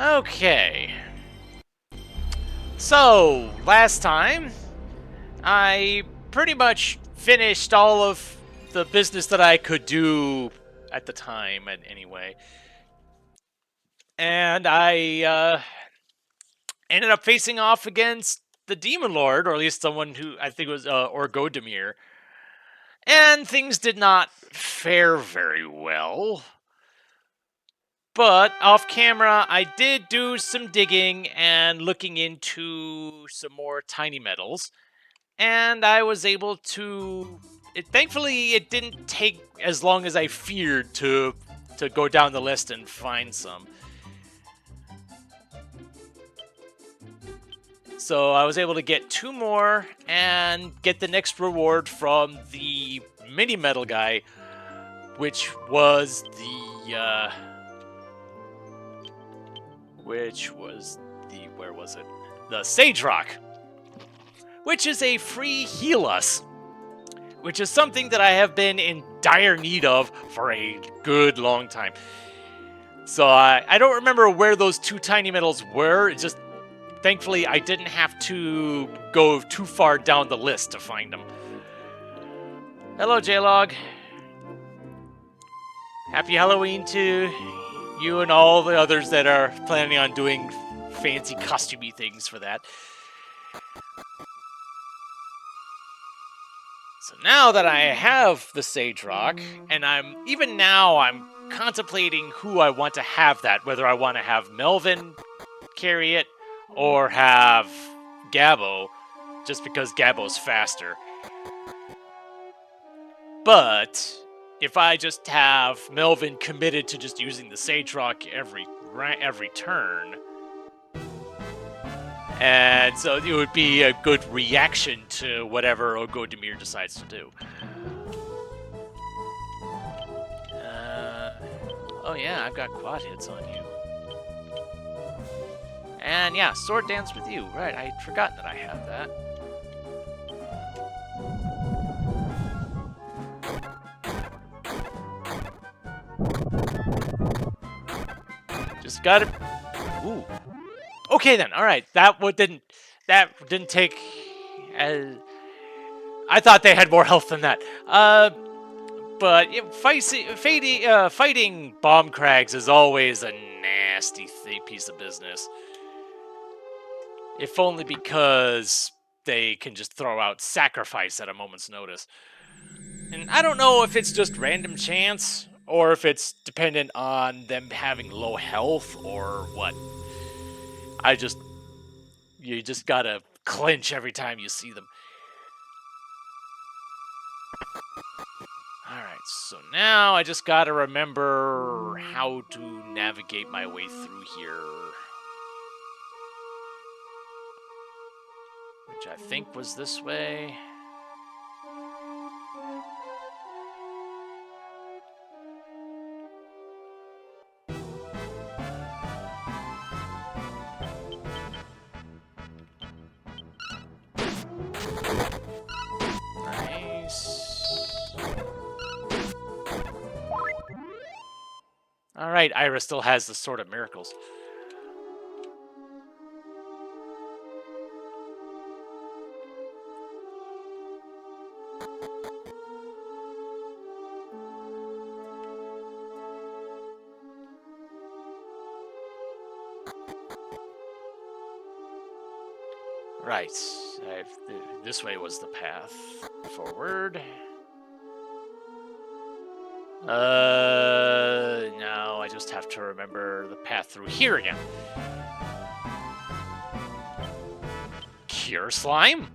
Okay. So, last time, I pretty much finished all of the business that I could do at the time, anyway. And I ended up facing off against the Demon Lord, or at least someone who I think was Orgodemir. And things did not fare very well. But off camera, I did do some digging and looking into some more tiny metals. And I was able to. Thankfully, it didn't take as long as I feared to go down the list and find some. So I was able to get 2 more and get the next reward from the mini metal guy, which was the where was it? The Sage Rock, which is a free heal us, which is something that I have been in dire need of for a good long time. So I don't remember where those 2 tiny metals were. It's just, thankfully, I didn't have to go too far down the list to find them. Hello, J-Log. Happy Halloween to you and all the others that are planning on doing fancy costumey things for that. So now that I have the Sage Rock, and I'm contemplating who I want to have that, whether I want to have Melvin carry it or have Gabbo, just because Gabbo's faster. But if I just have Melvin committed to just using the Sage Rock every turn, and so it would be a good reaction to whatever Ogodemir decides to do. Oh yeah, I've got quad hits on you. And yeah, Sword Dance with you. Right, I'd forgotten that I have that. Just got it. Ooh. Okay then. All right. That didn't take. I thought they had more health than that. But fighting bomb crags is always a nasty piece of business. If only because they can just throw out sacrifice at a moment's notice. And I don't know if it's just random chance, or if it's dependent on them having low health, or what. You just gotta clinch every time you see them. Alright, so now I just gotta remember how to navigate my way through here. Which I think was this way. Alright, Ira still has the Sword of Miracles. Right. This way was the path forward. Now I just have to remember the path through here again. Cure slime?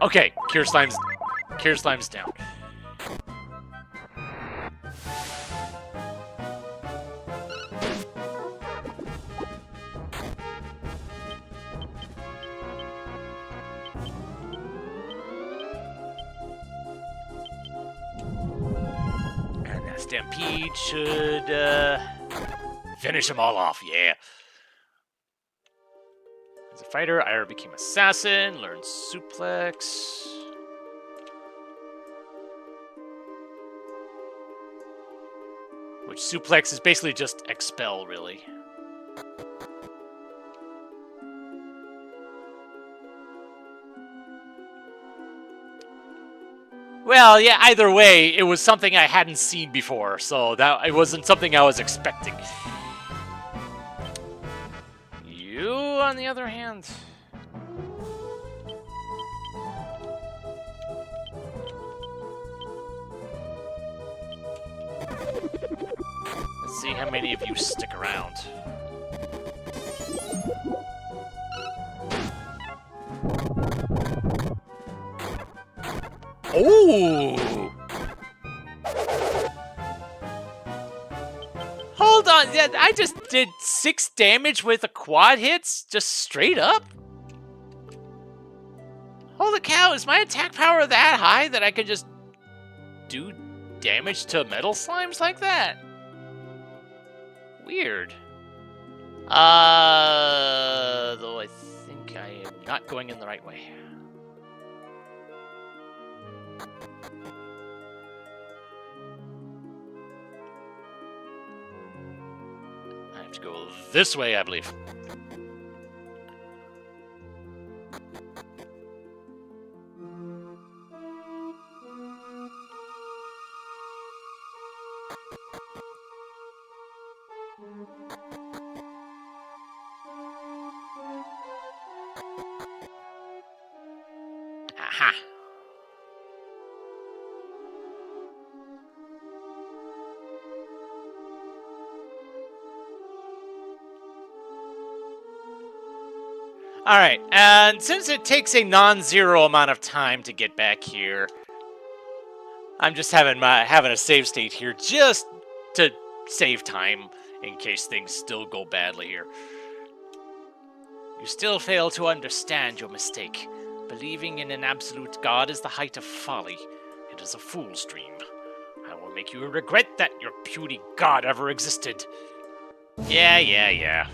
Okay, Cure Slime's down. Stampede should finish them all off, yeah. As a fighter, Ira became assassin, learned suplex. Which suplex is basically just expel, really. Well, yeah, either way, it was something I hadn't seen before, so that it wasn't something I was expecting. You, on the other hand... Let's see how many of you stick around. Oh! Hold on, yeah, I just did 6 damage with a quad hits, just straight up? Holy cow, is my attack power that high that I could just do damage to metal slimes like that? Weird. Though I think I am not going in the right way. I have to go this way, I believe. Aha! Alright, and since it takes a non-zero amount of time to get back here, I'm just having a save state here just to save time in case things still go badly here. You still fail to understand your mistake. Believing in an absolute God is the height of folly. It is a fool's dream. I will make you regret that your puny God ever existed. Yeah.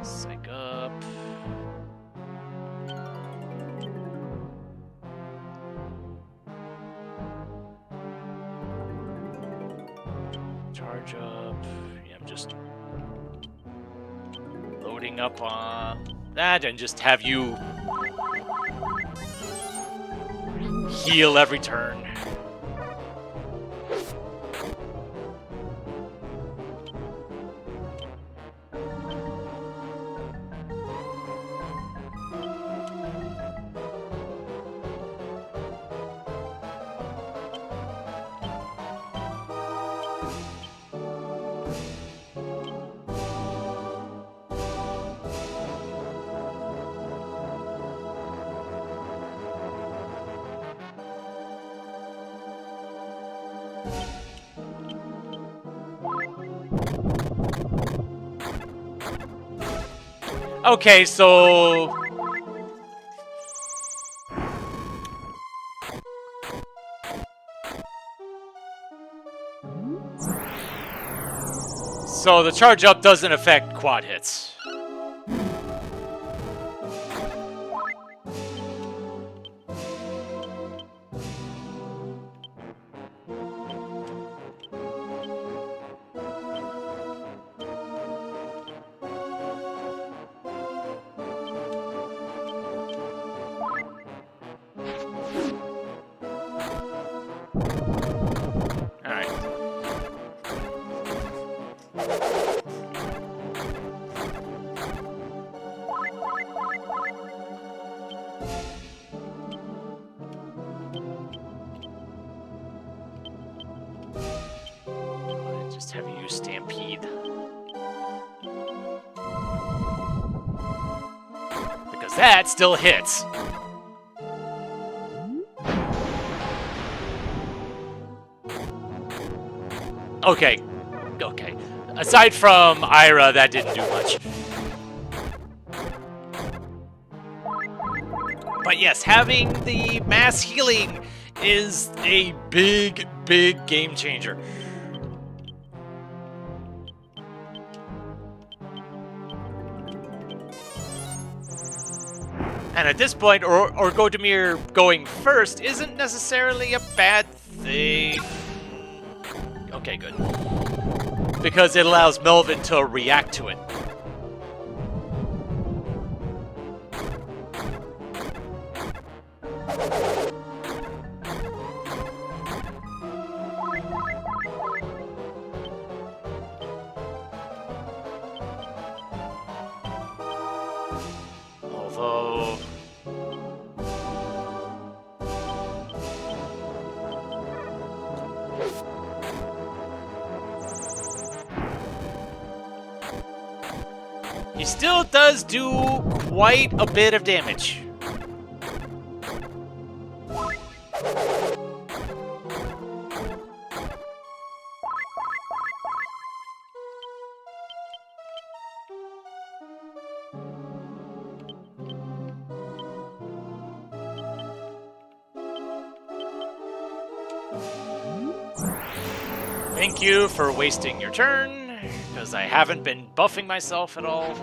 Psych up. Charge up. Yeah, I'm just loading up on that and just have you heal every turn. Okay, so... So the charge up doesn't affect quad hits. Just have you stampede. Because that still hits. Okay. Aside from Ira, that didn't do much. But yes, having the mass healing is a big, big game changer. And at this point, or Godemir going first isn't necessarily a bad thing. Okay, good. Because it allows Melvin to react to it. Although... he still does do quite a bit of damage. Thank you for wasting your turn, because I haven't been buffing myself at all.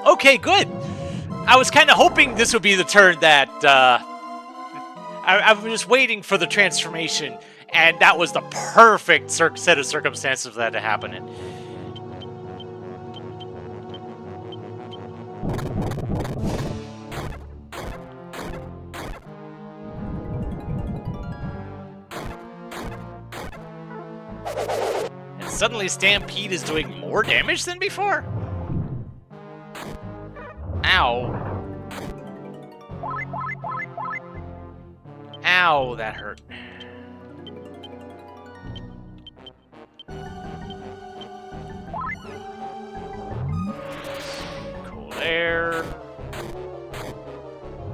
Okay, good. I was kind of hoping this would be the turn that I was just waiting for the transformation, and that was the perfect set of circumstances for that to happen in. And suddenly Stampede is doing more damage than before? Ow. Ow, that hurt. Cool there.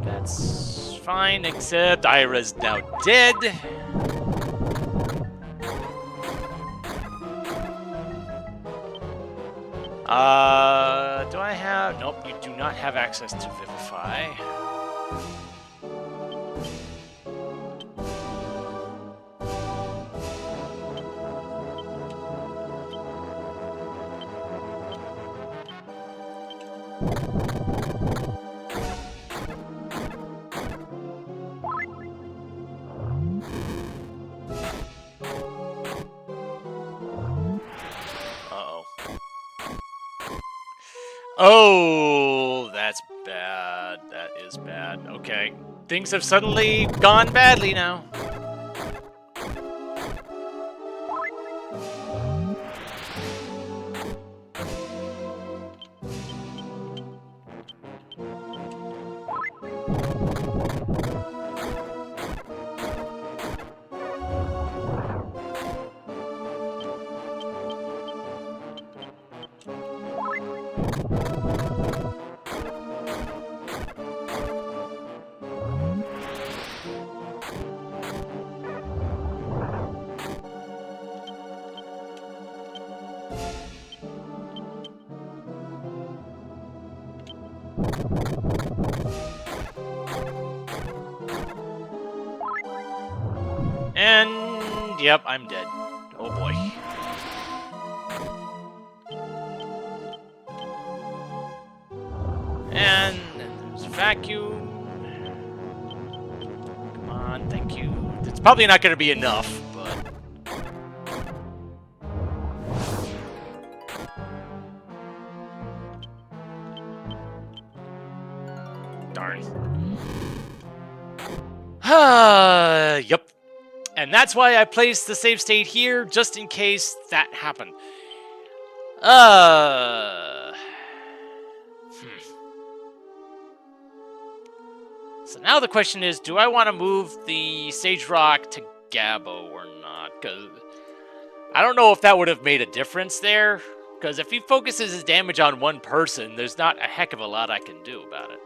That's fine, except Ira's now dead. Do I have... Nope, you do not have access to Vivify. Oh, that's bad. That is bad. Okay. Things have suddenly gone badly now. And, yep, I'm dead. Oh boy. And then there's a vacuum. Come on, thank you. It's probably not going to be enough, but... Darn. Yep. And that's why I placed the save state here, just in case that happened. Now the question is, do I want to move the Sage Rock to Gabo or not? Because I don't know if that would have made a difference there. Because if he focuses his damage on one person, there's not a heck of a lot I can do about it.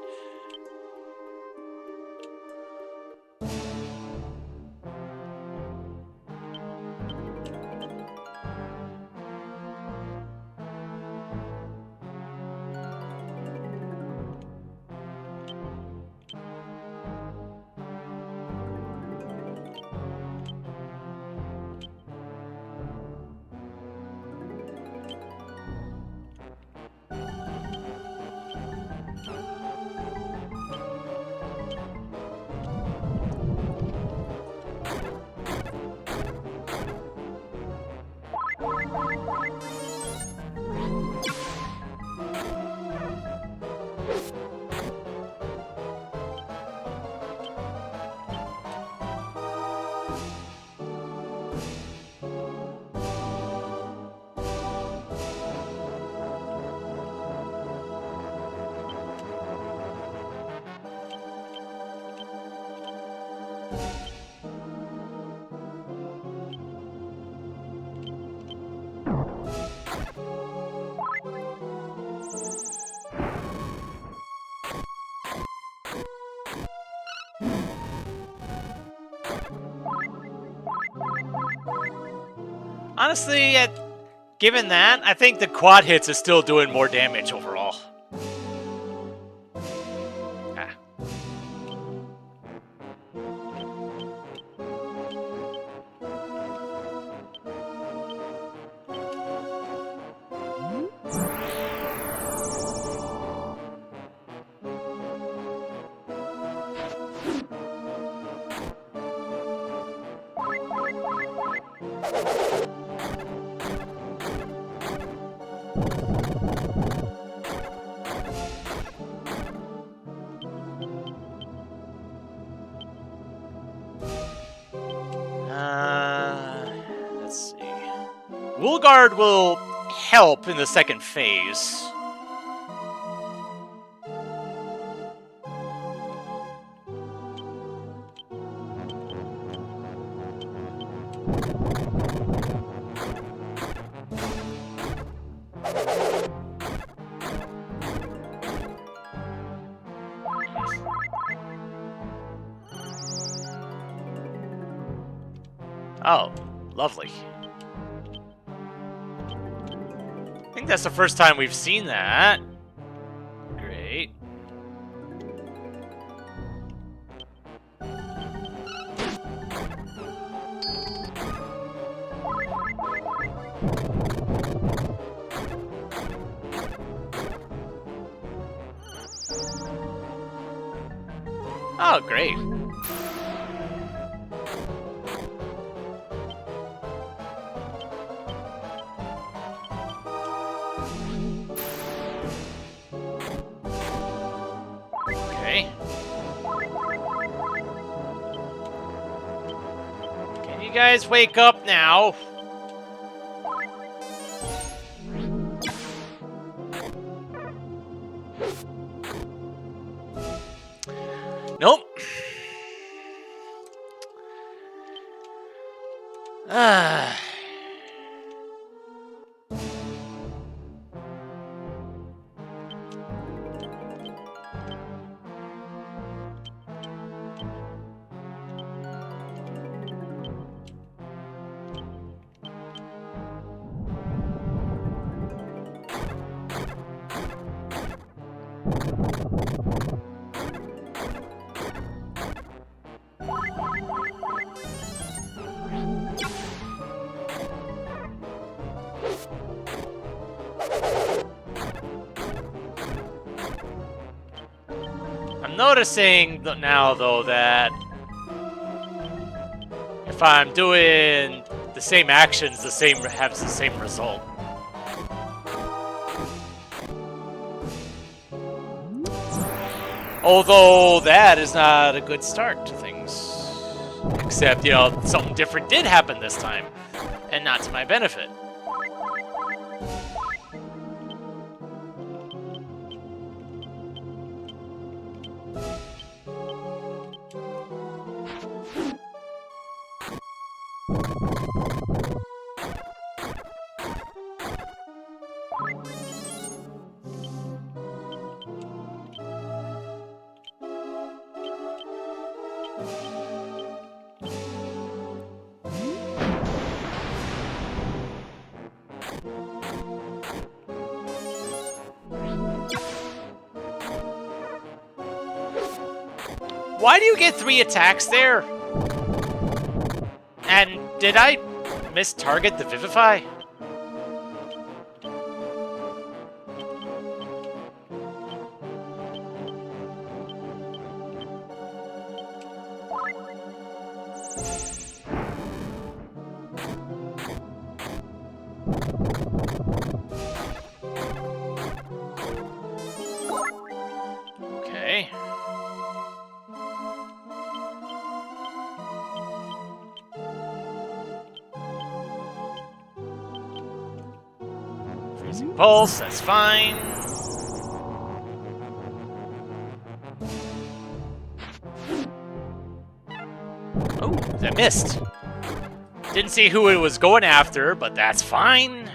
Honestly, given that, I think the quad hits is still doing more damage overall. Ah. Let's see. Woolguard will help in the second phase. Oh, lovely. I think that's the first time we've seen that. Great. Oh, great. Okay. Can you guys wake up now? Nope. Ah. I'm noticing now, though, that if I'm doing the same actions, has the same result. Although that is not a good start to things. Except, you know, something different did happen this time, and not to my benefit. Why do you get 3 attacks there? And did I miss-target the Vivify? Okay. Freezing Pulse, that's fine. Oh, that missed. Didn't see who it was going after, but that's fine.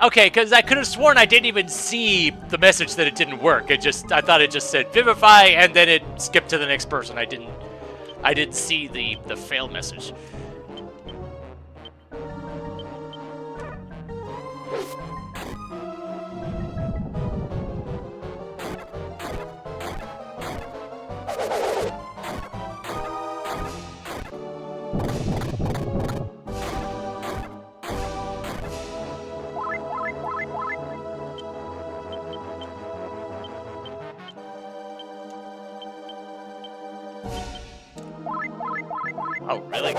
Okay, because I could have sworn I didn't even see the message that it didn't work. I thought it just said Vivify, and then it skipped to the next person. I didn't see the fail message. Oh, really?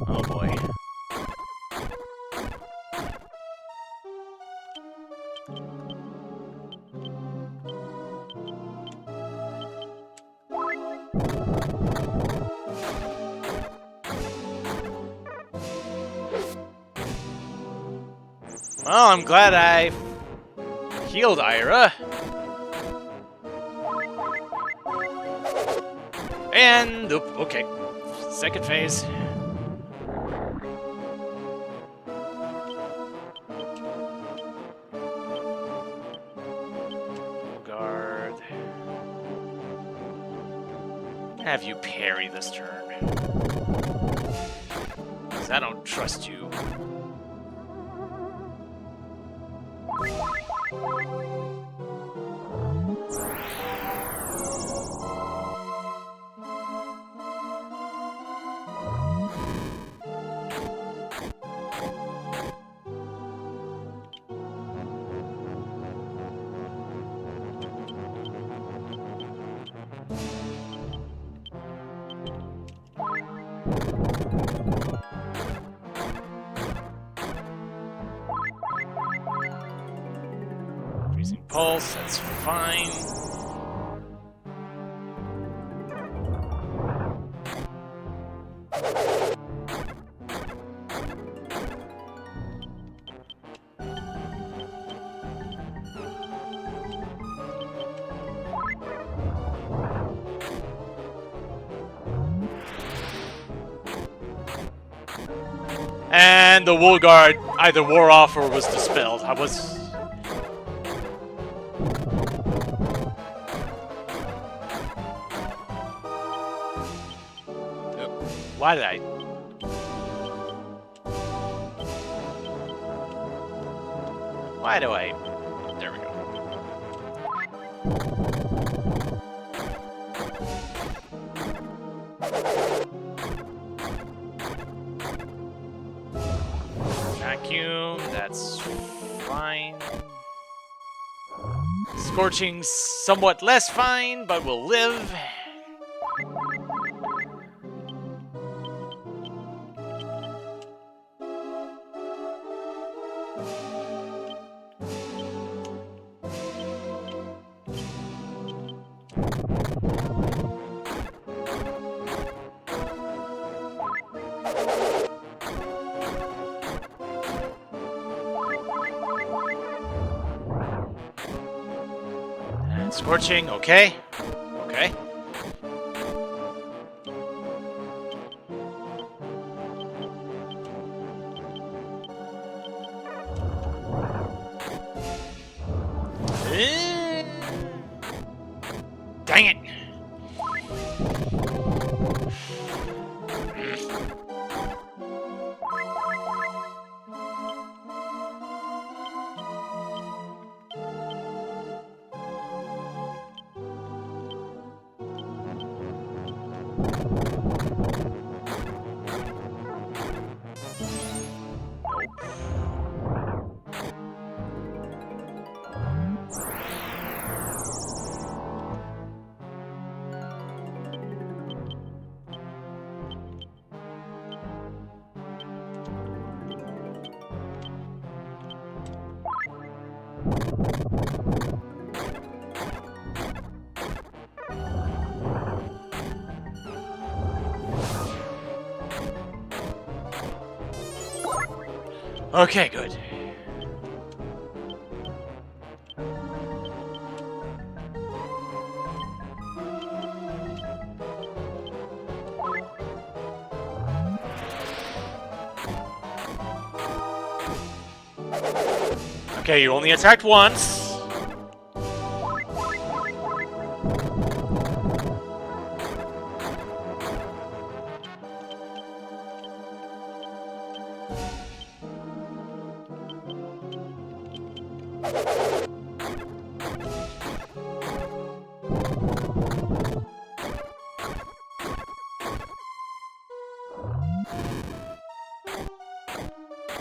Oh, boy. Well, I'm glad I healed Ira. And, okay. Second phase. Guard. Have you parry this turn. 'Cause I don't trust you. Freezing Pulse, that's fine. And the Wool Guard either wore off or was dispelled. Why did I? Why do I? There we go. Vacuum, that's fine. Scorching's somewhat less fine, but will live. Scorching, okay. Okay. Dang it! Okay, good. Okay, you only attacked once.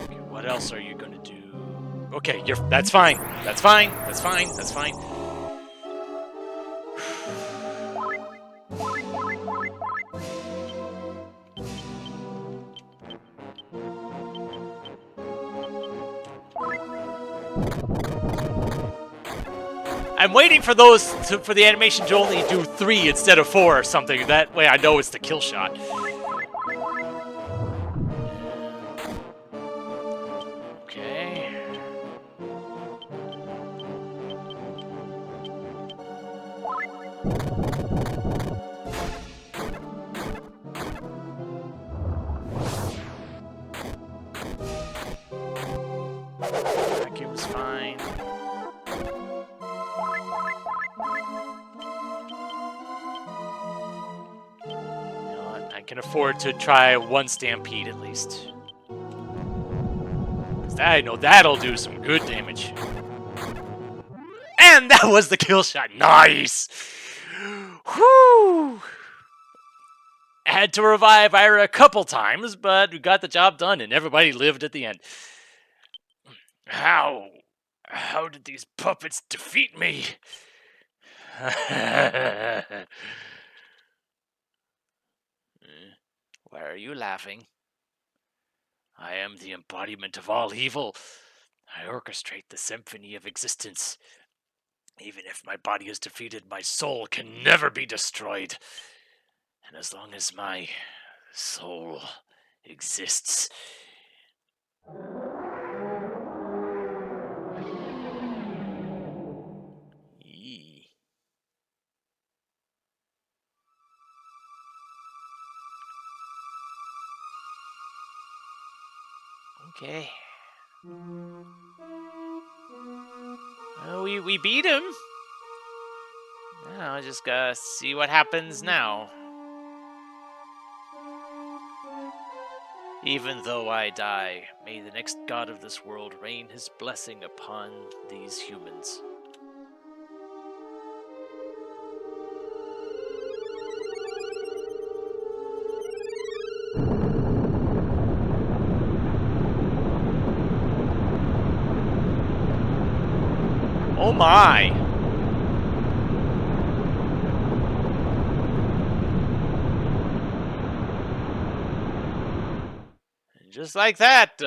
Okay, what else are you gonna do? Okay, that's fine. That's fine. That's fine. That's fine. I'm waiting for for the animation to only do 3 instead of 4 or something. That way I know it's the kill shot. Okay. Vacuum's fine. I can afford to try one stampede at least. I know that'll do some good damage. And that was the kill shot. Nice! Whew! I had to revive Ira a couple times, but we got the job done and everybody lived at the end. How did these puppets defeat me? Why are you laughing? I am the embodiment of all evil. I orchestrate the symphony of existence. Even if my body is defeated, my soul can never be destroyed. And as long as my soul exists... Okay. Well, we beat him. Now I just gotta see what happens now. Even though I die, may the next god of this world rain his blessing upon these humans. Oh my! And just like that.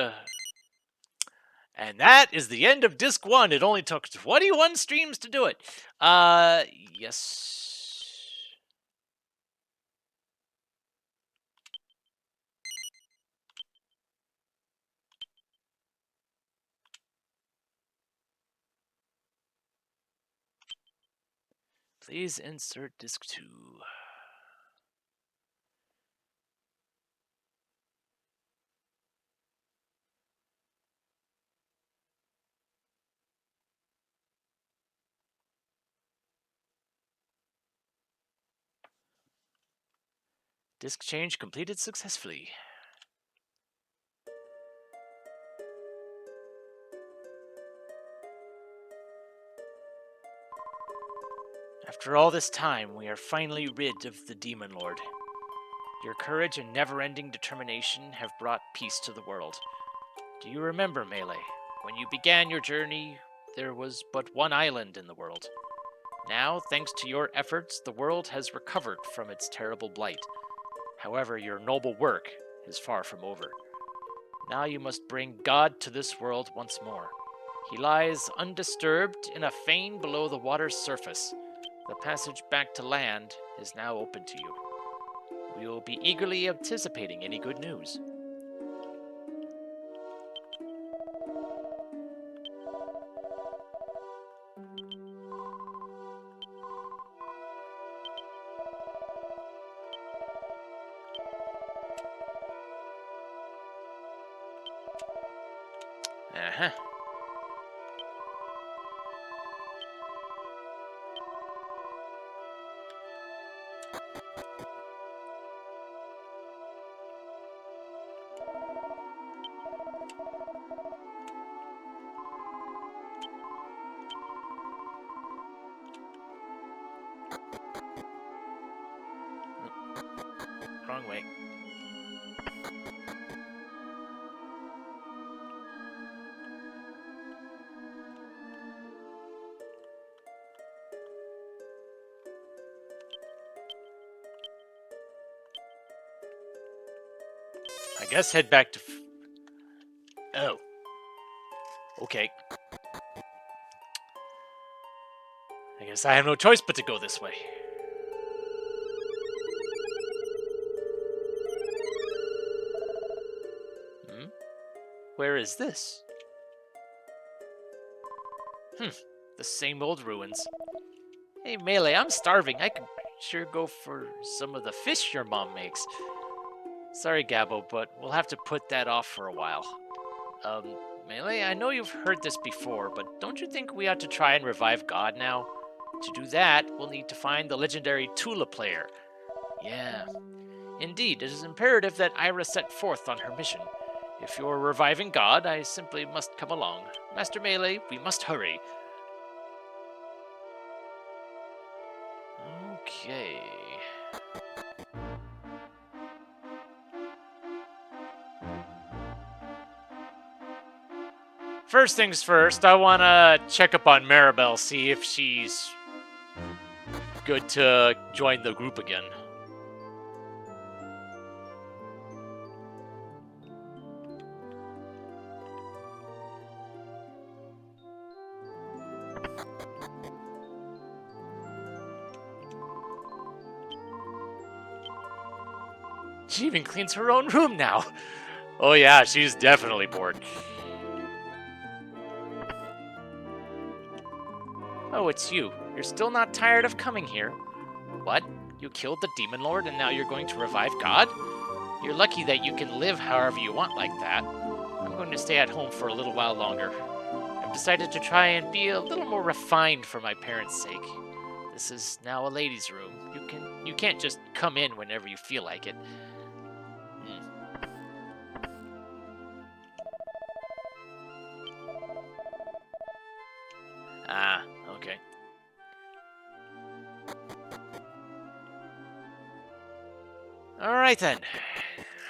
And that is the end of Disc 1. It only took 21 streams to do it. Yes. Please insert disc 2. Disk change completed successfully. After all this time, we are finally rid of the Demon Lord. Your courage and never-ending determination have brought peace to the world. Do you remember, Melee? When you began your journey, there was but one island in the world. Now, thanks to your efforts, the world has recovered from its terrible blight. However, your noble work is far from over. Now you must bring God to this world once more. He lies undisturbed in a fane below the water's surface. The passage back to land is now open to you. We will be eagerly anticipating any good news. Uh-huh. Wrong way. I guess head back to... Oh. Okay. I guess I have no choice but to go this way. Where is this? The same old ruins. Hey, Melee, I'm starving. I could sure go for some of the fish your mom makes. Sorry, Gabbo, but we'll have to put that off for a while. Melee, I know you've heard this before, but don't you think we ought to try and revive God now? To do that, we'll need to find the legendary Tula player. Yeah. Indeed, it is imperative that Ira set forth on her mission. If you're reviving God, I simply must come along. Master Melee, we must hurry. Okay. First things first, I want to check up on Maribel, see if she's good to join the group again. She even cleans her own room now. Oh yeah, she's definitely bored. Oh, it's you. You're still not tired of coming here. What? You killed the Demon Lord and now you're going to revive God? You're lucky that you can live however you want like that. I'm going to stay at home for a little while longer. I've decided to try and be a little more refined for my parents' sake. This is now a ladies' room. You can't just come in whenever you feel like it. Ah, okay. Alright then.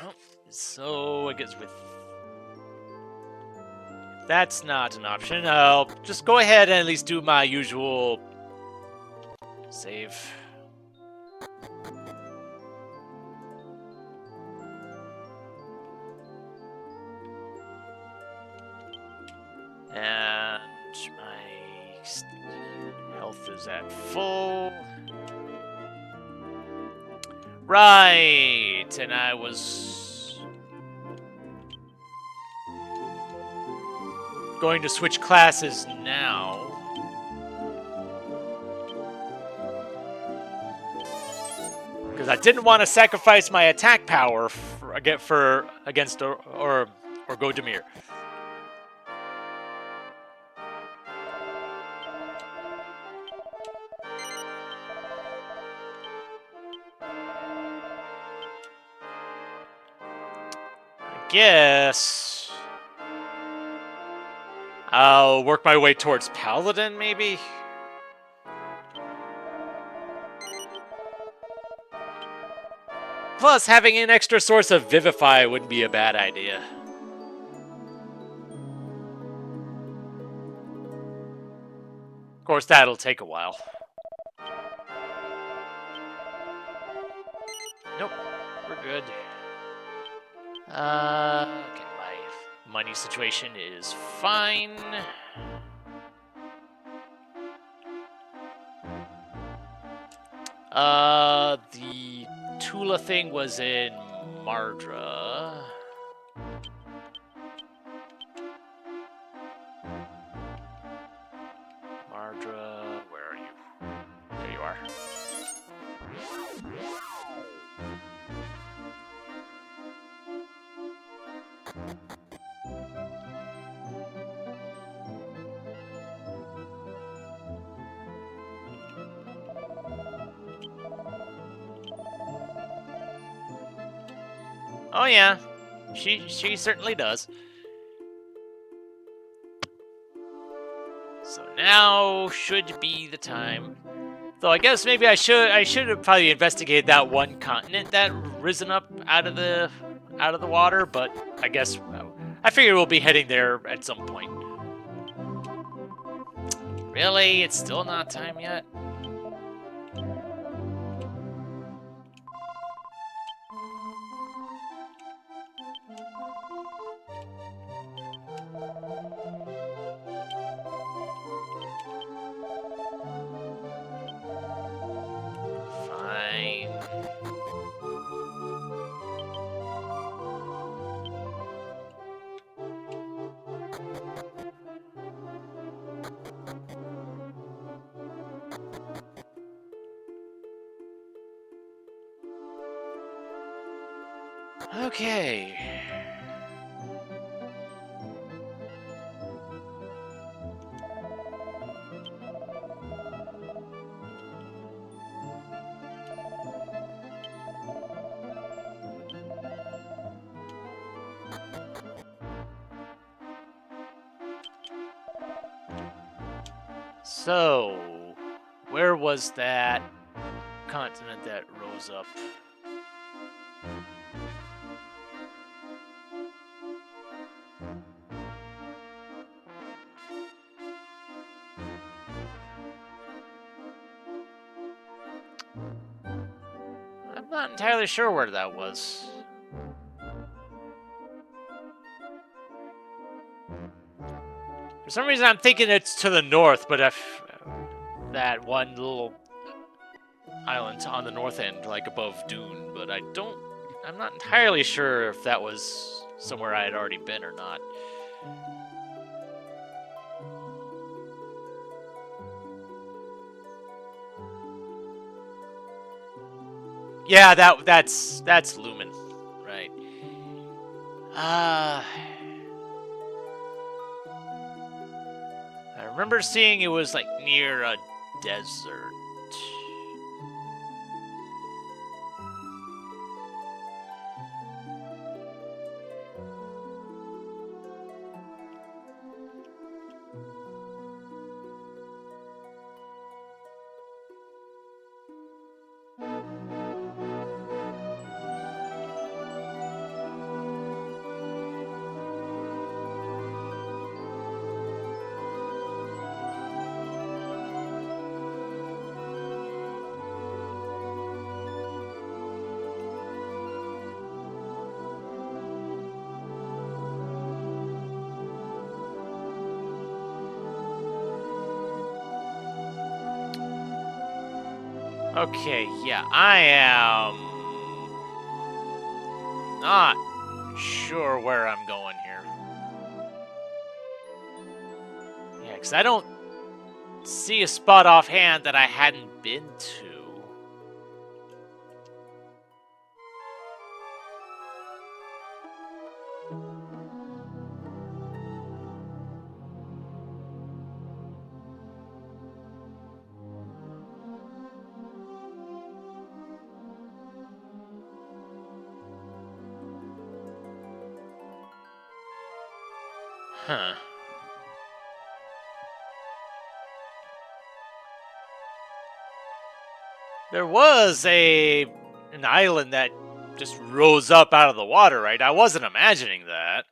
Well, so I guess with... That's not an option. I'll just go ahead and at least do my usual... save. And my health is at full. Right, and I was going to switch classes now. because I didn't want to sacrifice my attack power against or go Demir. I guess I'll work my way towards Paladin, maybe? Plus, having an extra source of Vivify wouldn't be a bad idea. Of course, that'll take a while. Nope, we're good. Okay, my money situation is fine. The Tula thing was in Mardra. Mardra, where are you? There you are. Oh yeah, she certainly does. So now should be the time. Though I guess maybe I should have probably investigated that one continent that risen up out of the water, but I guess I figure we'll be heading there at some point. Really? It's still not time yet? Fine. Okay. So, where was that continent that rose up? I'm not entirely sure where that was. For some reason, I'm thinking it's to the north, but if that one little island on the north end, like above Dune, but I'm not entirely sure if that was somewhere I had already been or not. Yeah, that's Lumen, right? I remember seeing it was like near a desert. Okay, yeah, I am not sure where I'm going here. Yeah, because I don't see a spot offhand that I hadn't been to. Huh. There was an island that just rose up out of the water, right? I wasn't imagining that.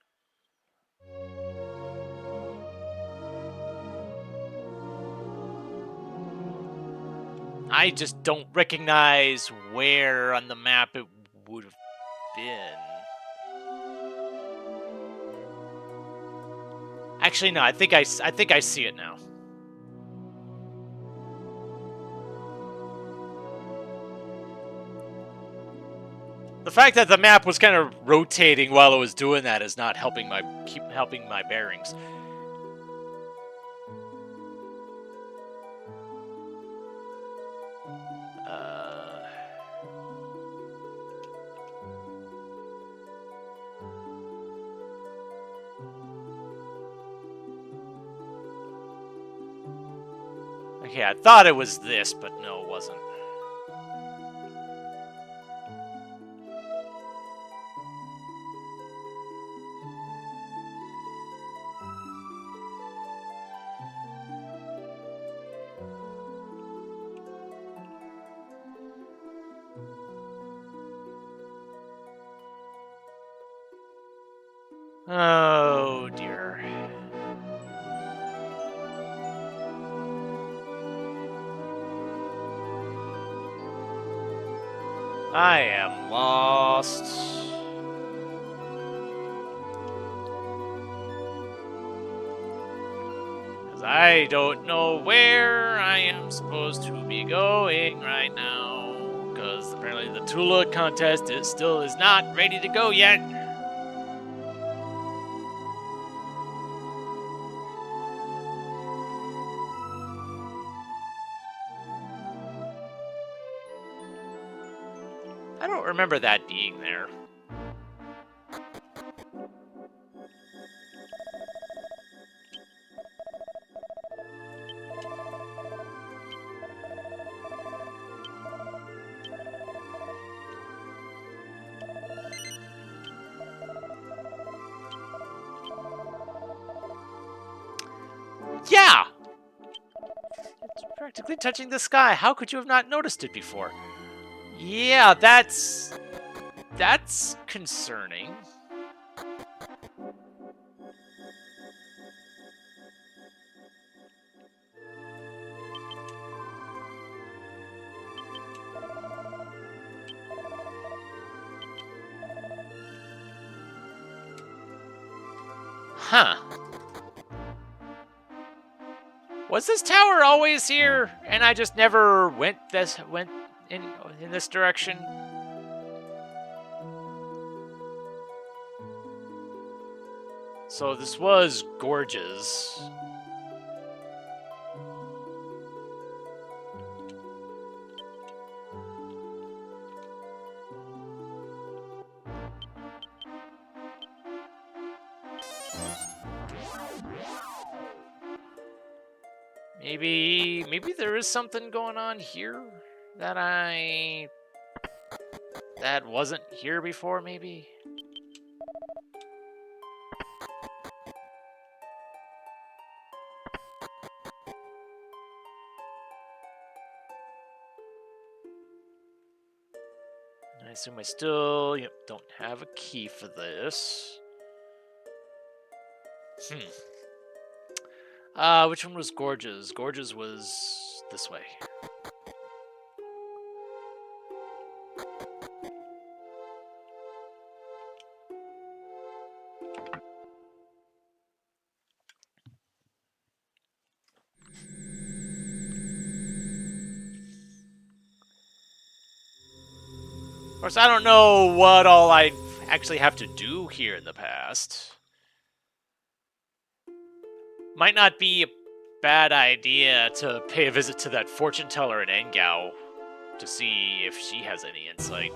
I just don't recognize where on the map it would have been. Actually, no. I think I see it now. The fact that the map was kind of rotating while it was doing that is not helping my bearings. Okay, I thought it was this, but no, it wasn't. Oh dear. I am lost. Because I don't know where I am supposed to be going right now. Because apparently the Tula contest still is not ready to go yet. I don't remember that being there. Yeah! It's practically touching the sky. How could you have not noticed it before? Yeah, that's concerning. Huh. Was this tower always here and I just never went in this direction? So this was gorgeous. Maybe there is something going on here that wasn't here before, maybe? I assume I still don't have a key for this. Which one was Gorge's? Gorge's was this way. Of course, I don't know what all I actually have to do here in the past. Might not be a bad idea to pay a visit to that fortune teller in Engao to see if she has any insight.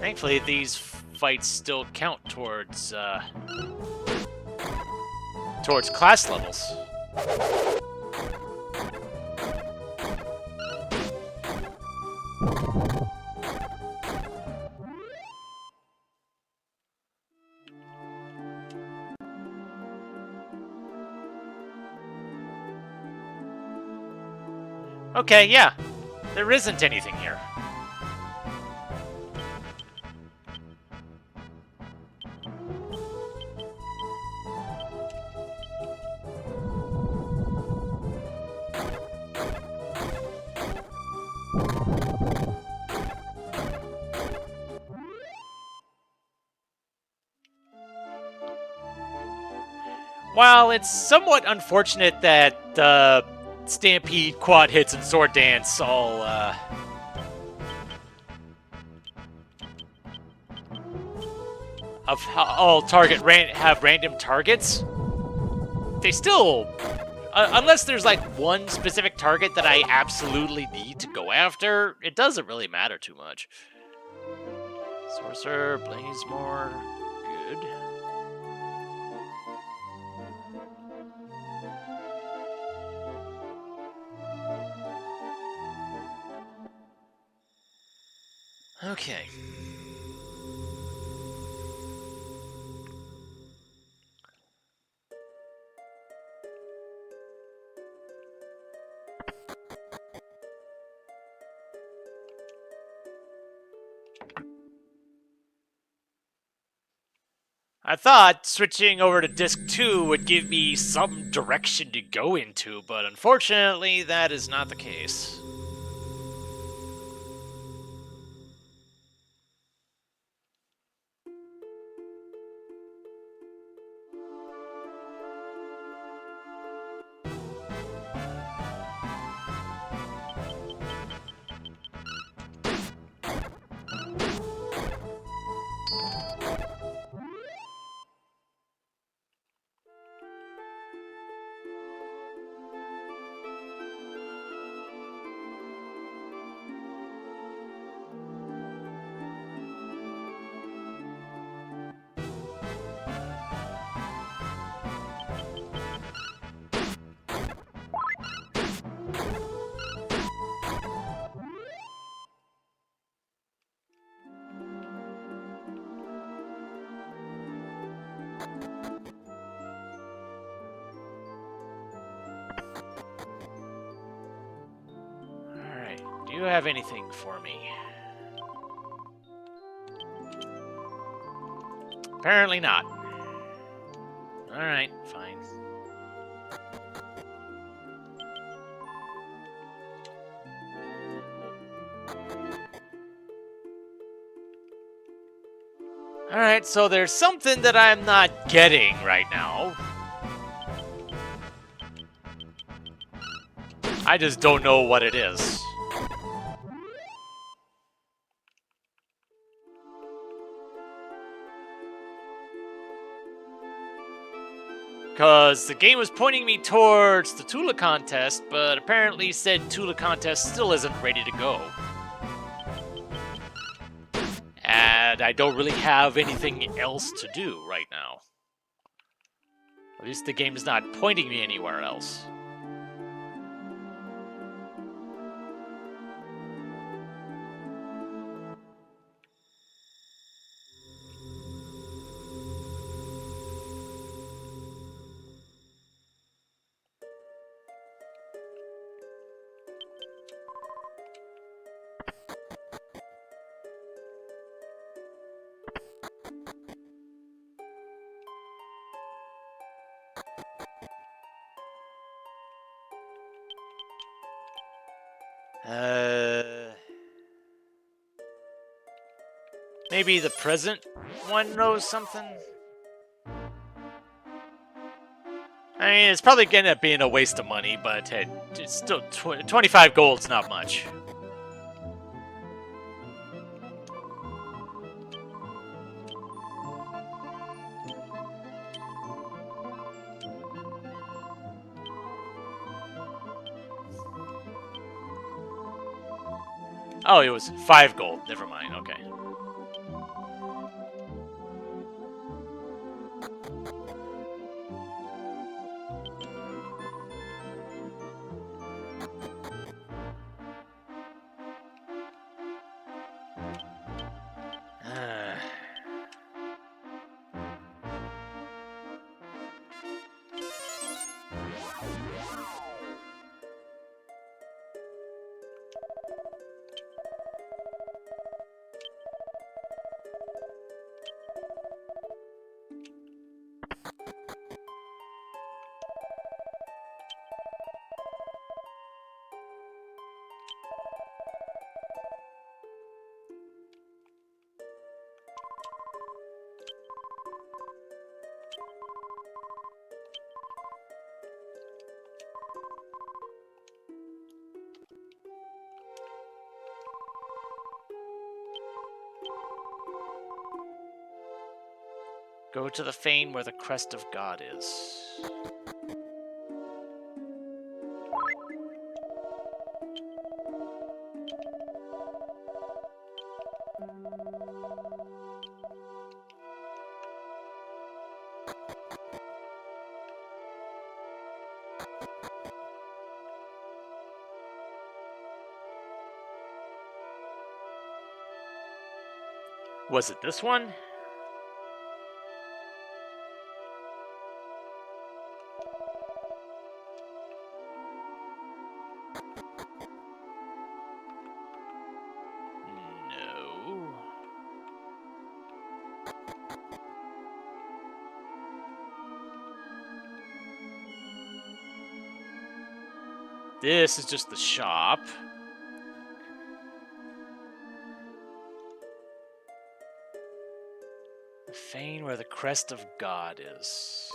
Thankfully, these fights still count towards class levels. Okay, yeah. There isn't anything here. While it's somewhat unfortunate that Stampede, Quad Hits, and Sword Dance all have random targets, they still, unless there's like one specific target that I absolutely need to go after, it doesn't really matter too much. Sorcerer, Blazemore, good. Okay. I thought switching over to Disc 2 would give me some direction to go into, but unfortunately, that is not the case. Do you have anything for me? Apparently not. Alright, fine. Alright, so there's something that I'm not getting right now. I just don't know what it is. Because the game was pointing me towards the Tula contest, but apparently said Tula contest still isn't ready to go. And I don't really have anything else to do right now. At least the game is not pointing me anywhere else. Maybe the present one knows something? I mean, it's probably going to end up being a waste of money, but hey, it's still 25 gold's not much. Oh, it was 5 gold. Never mind. Okay. Go to the fane where the crest of God is. Was it this one? No. This is just the shop. The fane where the crest of God is.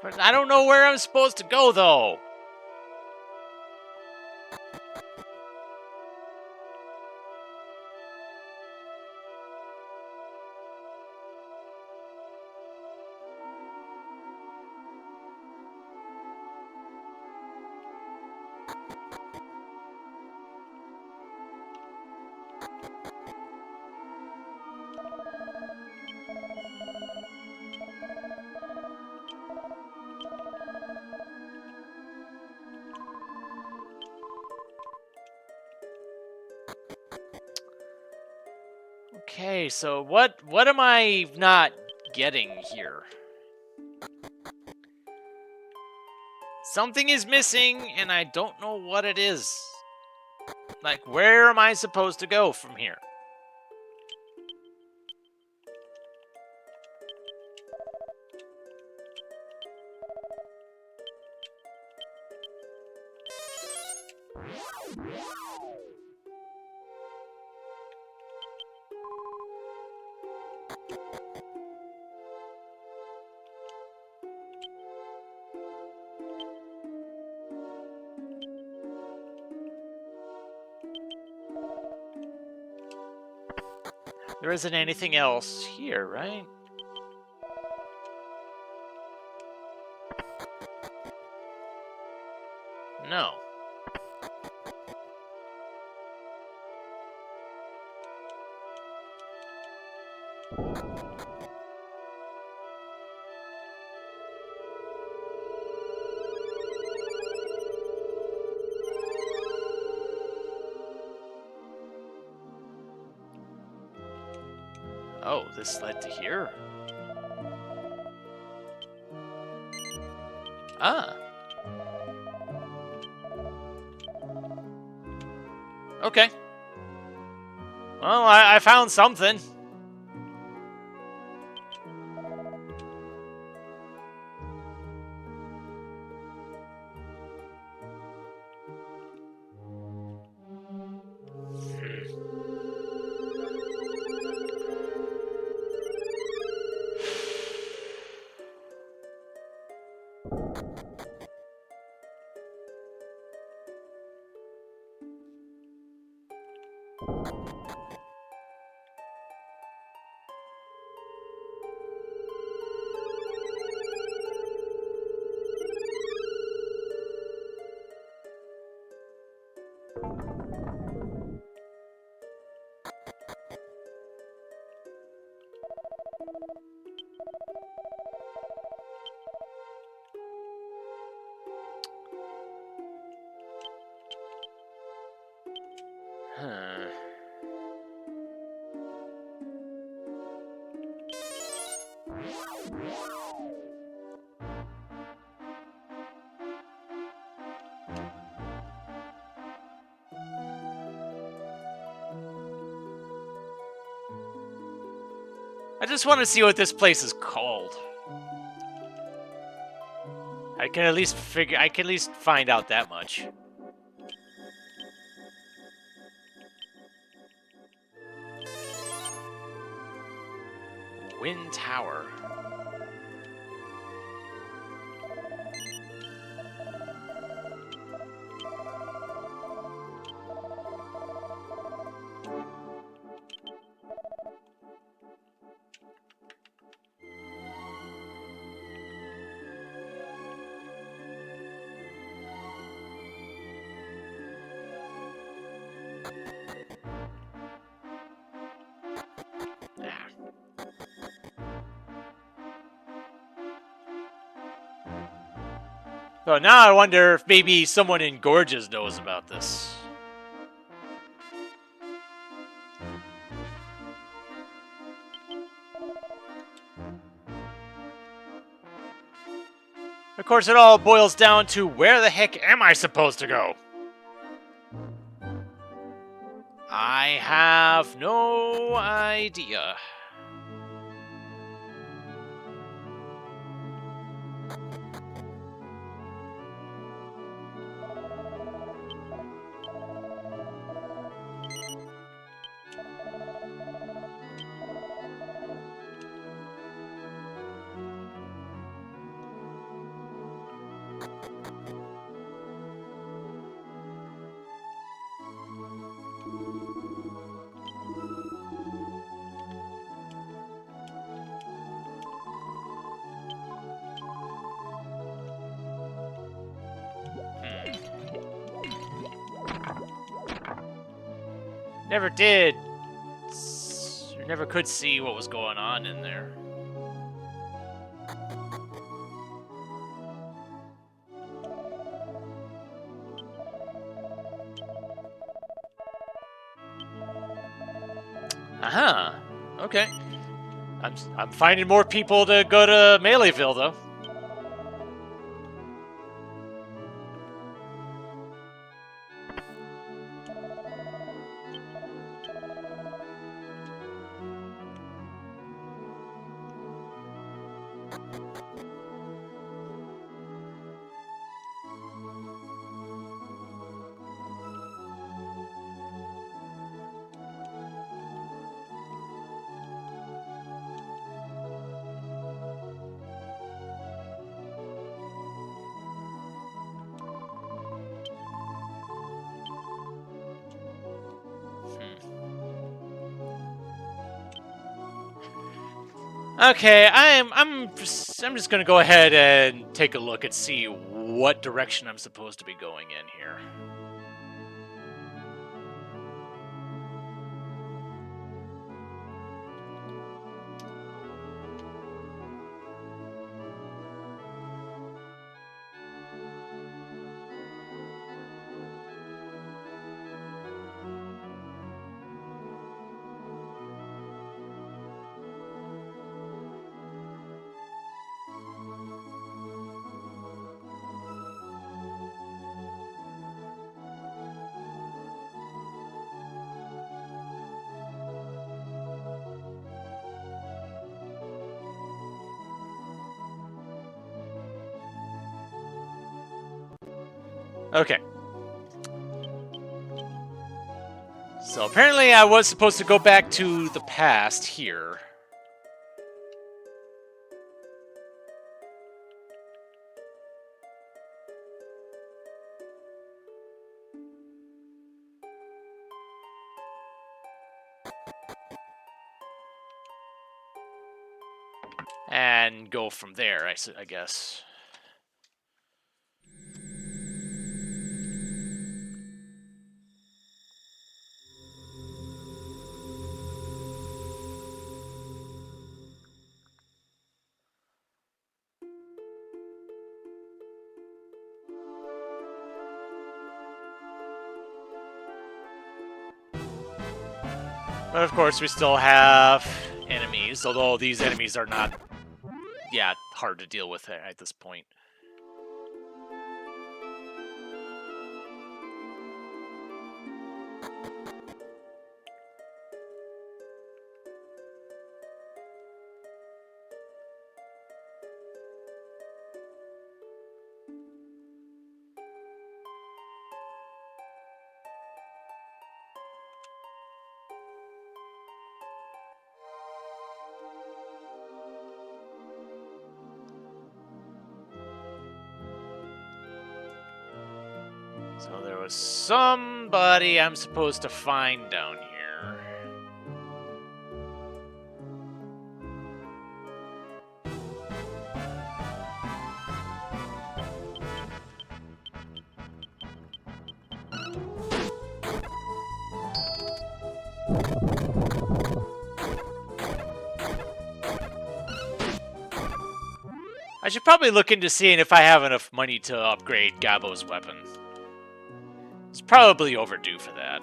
But I don't know where I'm supposed to go, though. Okay, so what am I not getting here? Something is missing, and I don't know what it is. Like, where am I supposed to go from here? There isn't anything else here, right? No. Oh, this led to here? Ah. Okay. Well, I found something. Huh. I just want to see what this place is called. I can at least find out that much. Wind Tower. So now I wonder if maybe someone in Gorges knows about this. Of course, it all boils down to where the heck am I supposed to go? I have no idea. Never did. Never could see what was going on in there. Aha. Okay. I'm finding more people to go to Meleeville though. Okay, I'm just gonna go ahead and take a look and see what direction I'm supposed to be going in here. Okay. So apparently I was supposed to go back to the past here. And go from there, I guess. But of course, we still have enemies, although these enemies are not, yeah, hard to deal with at this point. So there was somebody I'm supposed to find down here. I should probably look into seeing if I have enough money to upgrade Gabbo's weapon. It's probably overdue for that.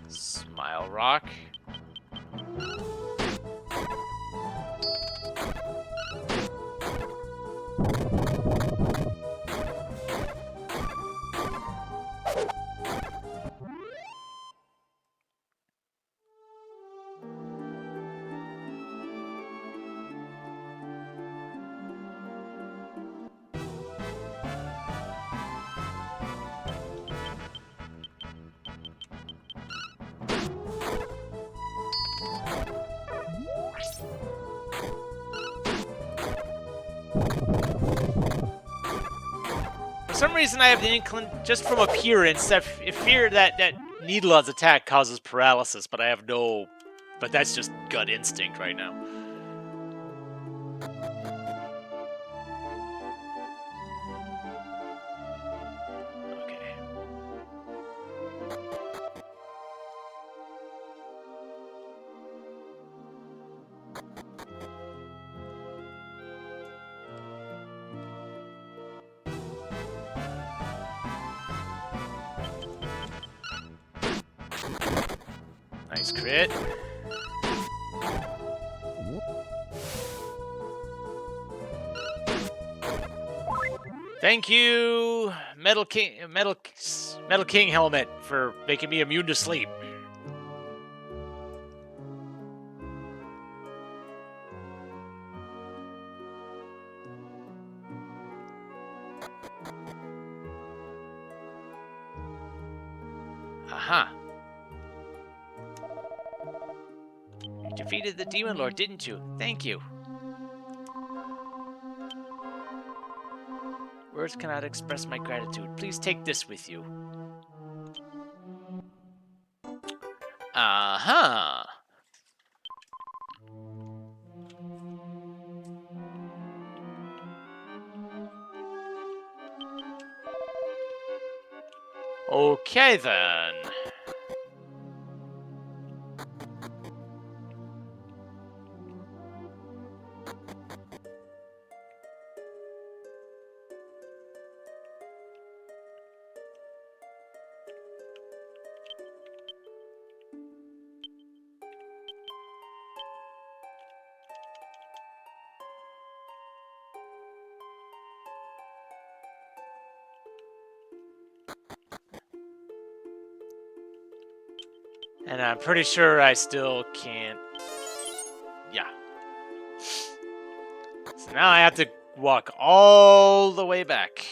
Smile Rock. For some reason, I have the inkling, just from appearance, that fear that Needleon's attack causes paralysis, but I have no... But that's just gut instinct right now. Okay. Nice crit. Thank you, Metal King helmet, for making me immune to sleep. Aha. You defeated the Demon Lord, didn't you? Thank you. Words cannot express my gratitude. Please take this with you. Uh-huh. Okay, then. And I'm pretty sure I still can't... Yeah. So now I have to walk all the way back.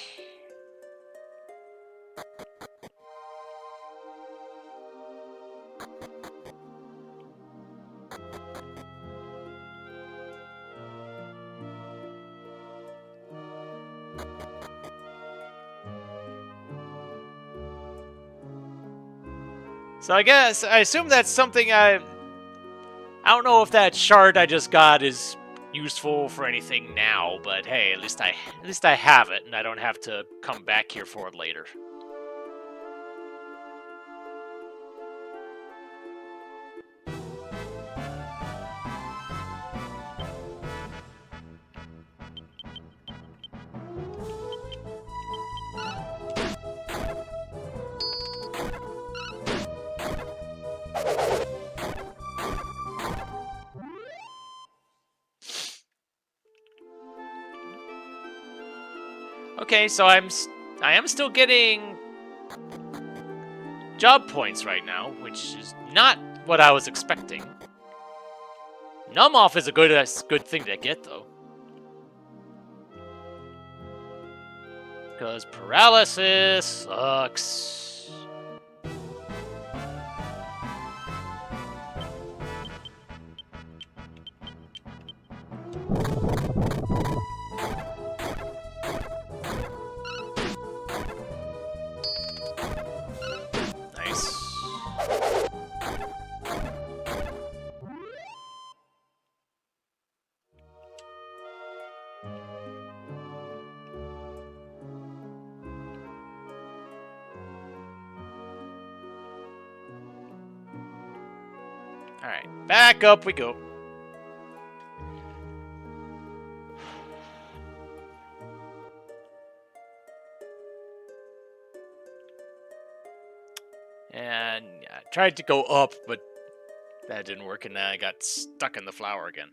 So I assume that's something I don't know if that shard I just got is useful for anything now, but hey, at least I have it, and I don't have to come back here for it later. Okay, so I am still getting job points right now, which is not what I was expecting. Numb off is a good thing to get though, because paralysis sucks. Nice. Alright, back up we go. And yeah, I tried to go up, but that didn't work, and then I got stuck in the flower again.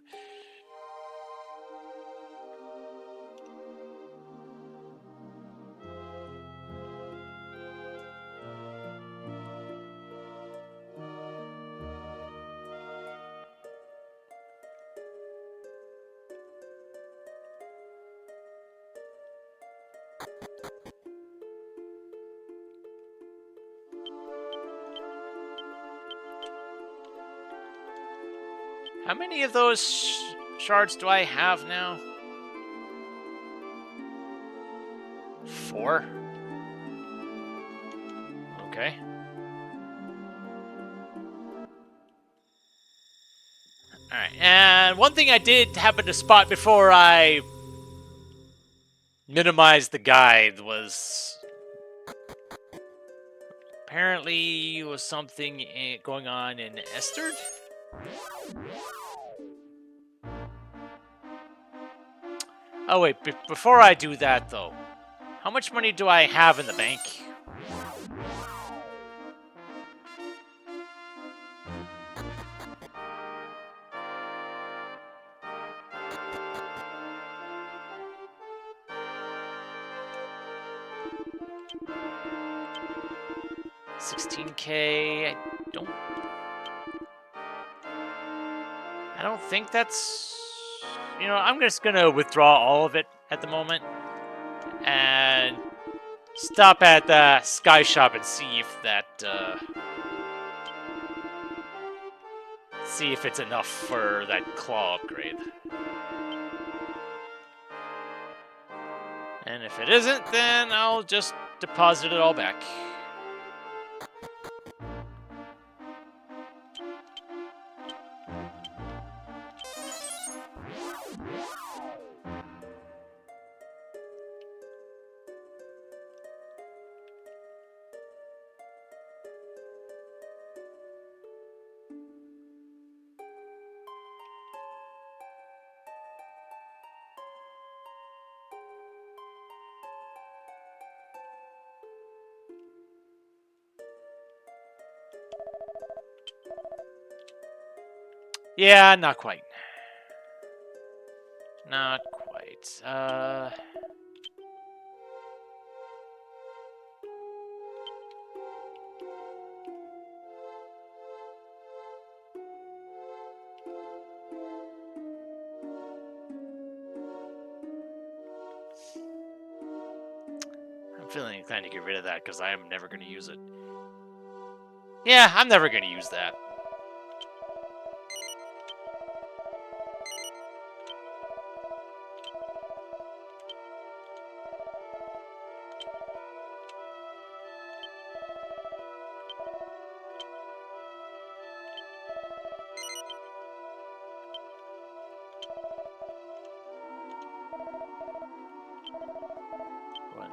How many of those shards do I have now? 4? Okay. Alright, and one thing I did happen to spot before I minimized the guide was... apparently was something going on in Esterd? Oh wait, before I do that though, how much money do I have in the bank? $16K. I don't think that's... You know, I'm just gonna withdraw all of it at the moment and stop at the Sky Shop and see if that see if it's enough for that claw upgrade. And if it isn't, then I'll just deposit it all back. Yeah, not quite. Not quite. I'm feeling inclined to get rid of that because I am never going to use it. Yeah, I'm never going to use that.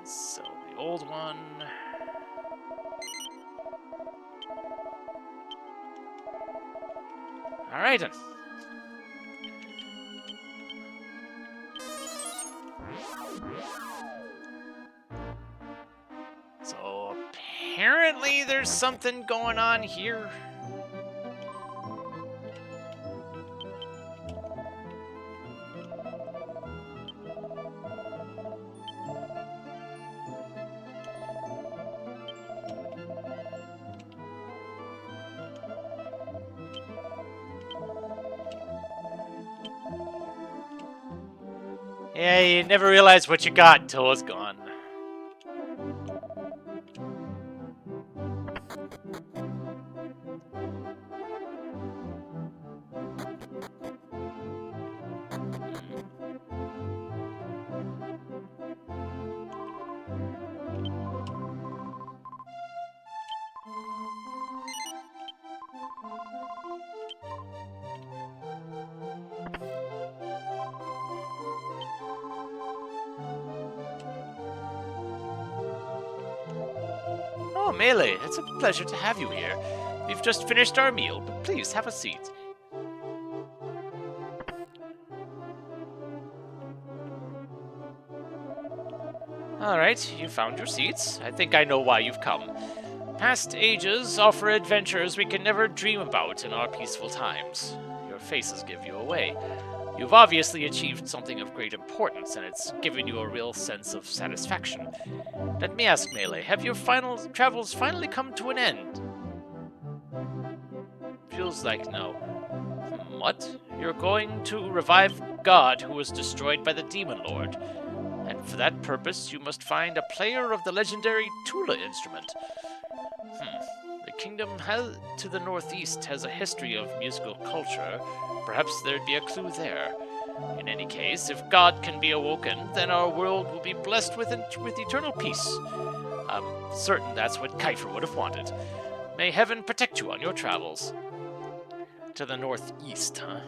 So the old one. Alright then. So apparently there's something going on here. Yeah, you never realize what you got until it's gone. Oh, Melee, it's a pleasure to have you here. We've just finished our meal, but please have a seat. Alright, you found your seats. I think I know why you've come. Past ages offer adventures we can never dream about in our peaceful times. Your faces give you away. You've obviously achieved something of great importance, and it's given you a real sense of satisfaction. Let me ask, Melee, have your travels finally come to an end? Feels like no. What? You're going to revive God who was destroyed by the Demon Lord. And for that purpose, you must find a player of the legendary Tula instrument. The kingdom to the northeast has a history of musical culture. Perhaps there'd be a clue there. In any case, if God can be awoken, then our world will be blessed with eternal peace. I'm certain that's what Kiefer would have wanted. May heaven protect you on your travels. To the northeast, huh?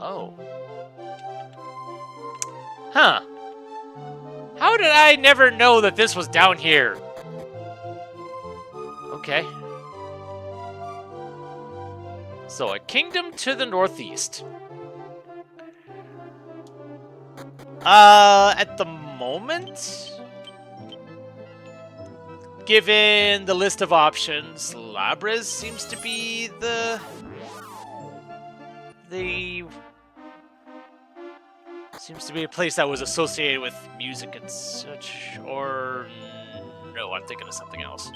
Oh. Huh. How did I never know that this was down here? Okay. So, a kingdom to the northeast. At the moment, given the list of options, Labras seems to be the seems to be a place that was associated with music and such, or no, I'm thinking of something else.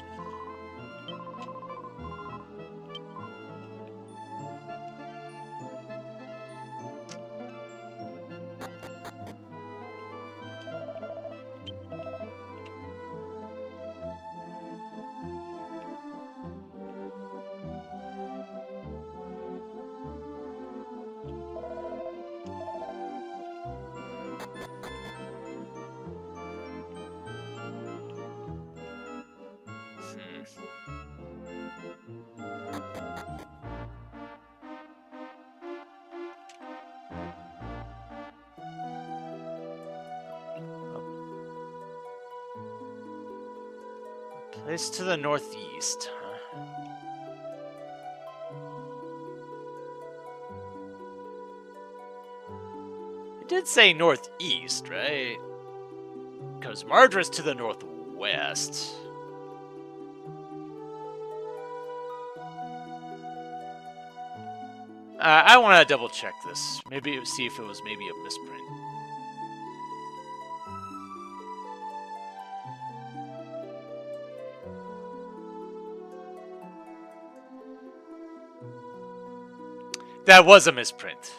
Place to the northeast, huh? It did say northeast, right? Because Mardra's to the northwest. I want to double check this. Maybe see if it was maybe a misprint. That was a misprint.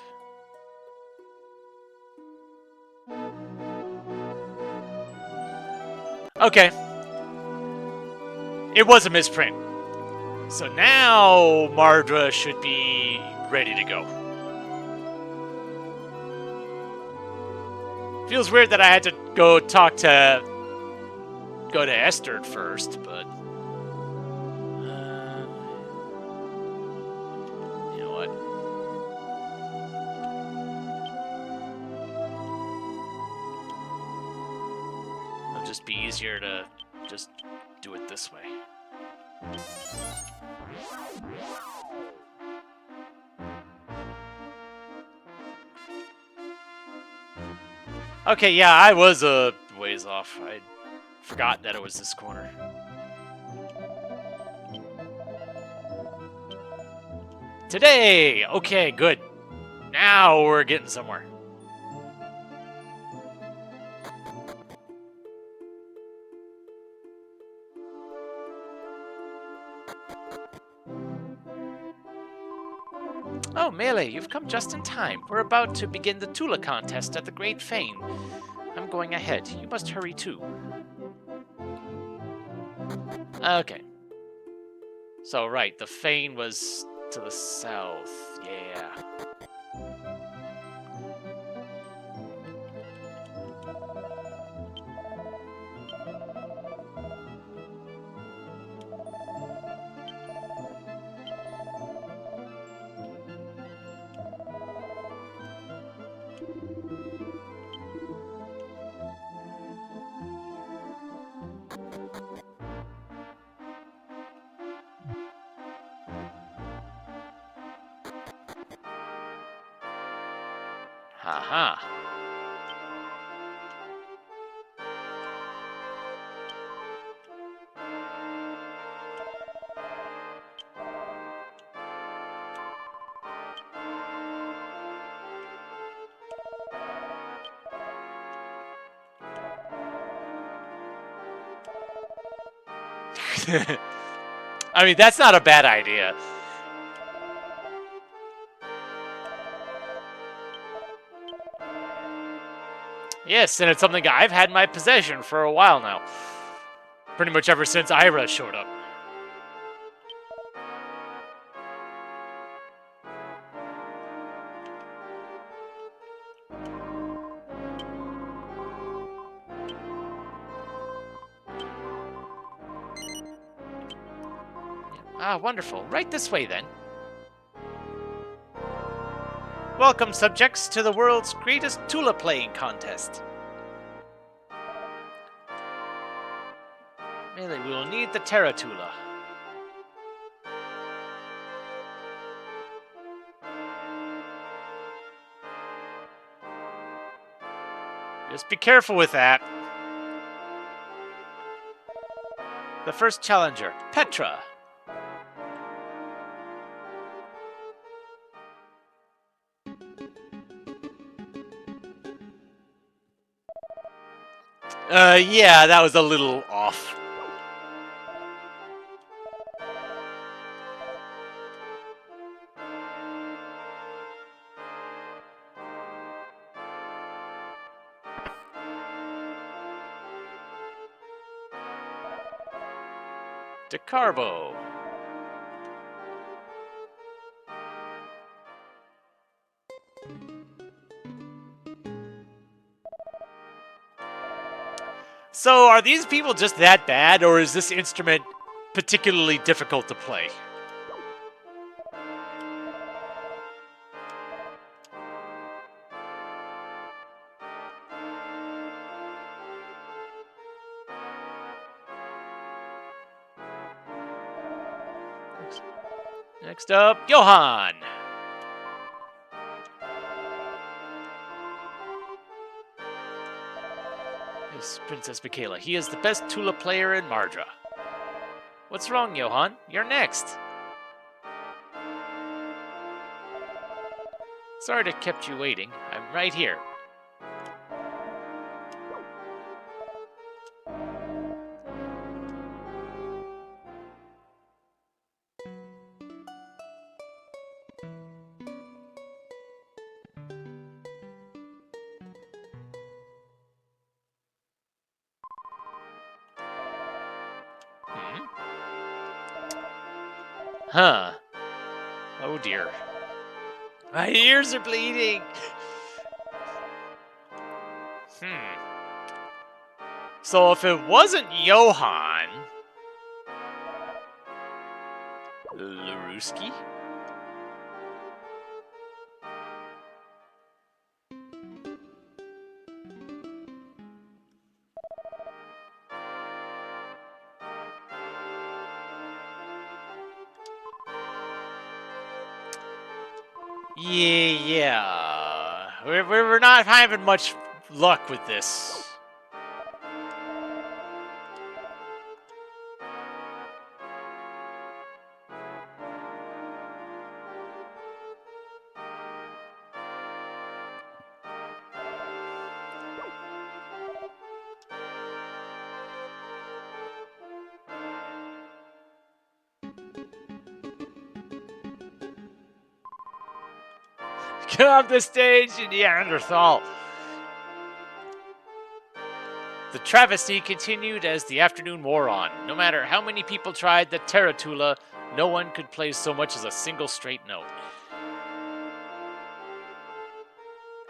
Okay. It was a misprint. So now Mardra should be ready to go. Feels weird that I had to go to Esther first, but you know what? It'll just be easier to just do it this way. Okay, yeah, I was a ways off. I forgot that it was this corner. Today! Okay, good. Now we're getting somewhere. Oh, Melee, you've come just in time. We're about to begin the Tula contest at the Great Fane. I'm going ahead. You must hurry too. Okay. So, right, the Fane was to the south. Yeah. Haha. I mean, that's not a bad idea. Yes, and it's something I've had in my possession for a while now. Pretty much ever since Ira showed up. Ah, wonderful. Right this way, then. Welcome, subjects, to the world's greatest Tula playing contest. Melee, we will need the Terra Tula. Just be careful with that. The first challenger, Petra. Yeah, that was a little off. DeCarbo. So, are these people just that bad, or is this instrument particularly difficult to play? Next up, Johan. This Princess Michaela. He is the best Tula player in Mardra. What's wrong, Johan? You're next. Sorry to kept you waiting. I'm right here. Huh. Oh dear. My ears are bleeding. So if it wasn't Johann... Laruski? Yeah. We're not having much luck with this. Get off the stage, you Neanderthal! The travesty continued as the afternoon wore on. No matter how many people tried the Tarantula, no one could play so much as a single straight note.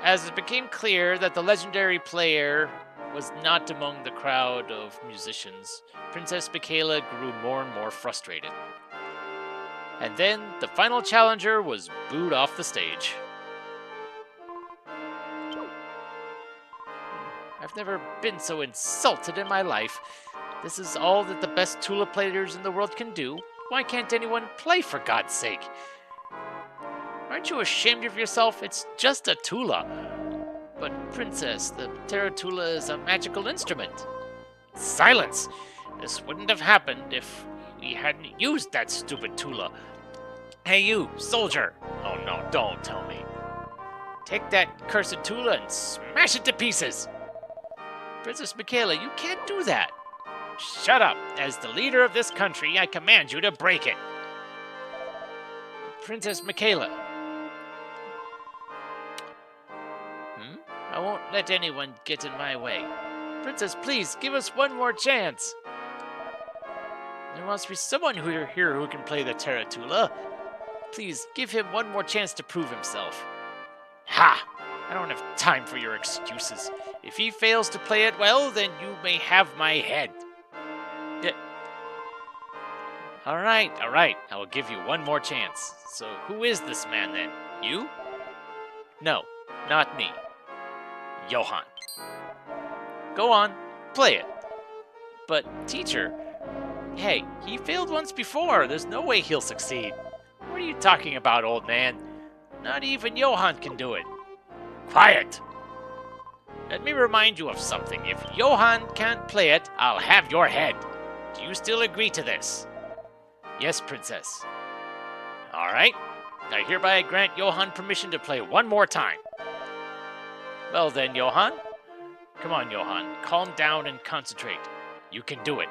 As it became clear that the legendary player was not among the crowd of musicians, Princess Michaela grew more and more frustrated. And then the final challenger was booed off the stage. I've never been so insulted in my life. This is all that the best Tula players in the world can do. Why can't anyone play, for God's sake? Aren't you ashamed of yourself? It's just a Tula. But, Princess, the Tarantula is a magical instrument. Silence! This wouldn't have happened if we hadn't used that stupid Tula. Hey you, soldier! Oh no, don't tell me. Take that cursed Tula and smash it to pieces! Princess Michaela, you can't do that. Shut up. As the leader of this country, I command you to break it. Princess Michaela. I won't let anyone get in my way. Princess, please, give us one more chance. There must be someone here who can play the Tarantula. Please, give him one more chance to prove himself. Ha! I don't have time for your excuses. If he fails to play it well, then you may have my head. All right. I will give you one more chance. So who is this man then? You? No, not me. Johann. Go on, play it. But, teacher, hey, he failed once before. There's no way he'll succeed. What are you talking about, old man? Not even Johann can do it. Quiet! Let me remind you of something. If Johann can't play it, I'll have your head. Do you still agree to this? Yes, Princess. All right. I hereby grant Johann permission to play one more time. Well then, Johann. Come on, Johann. Calm down and concentrate. You can do it.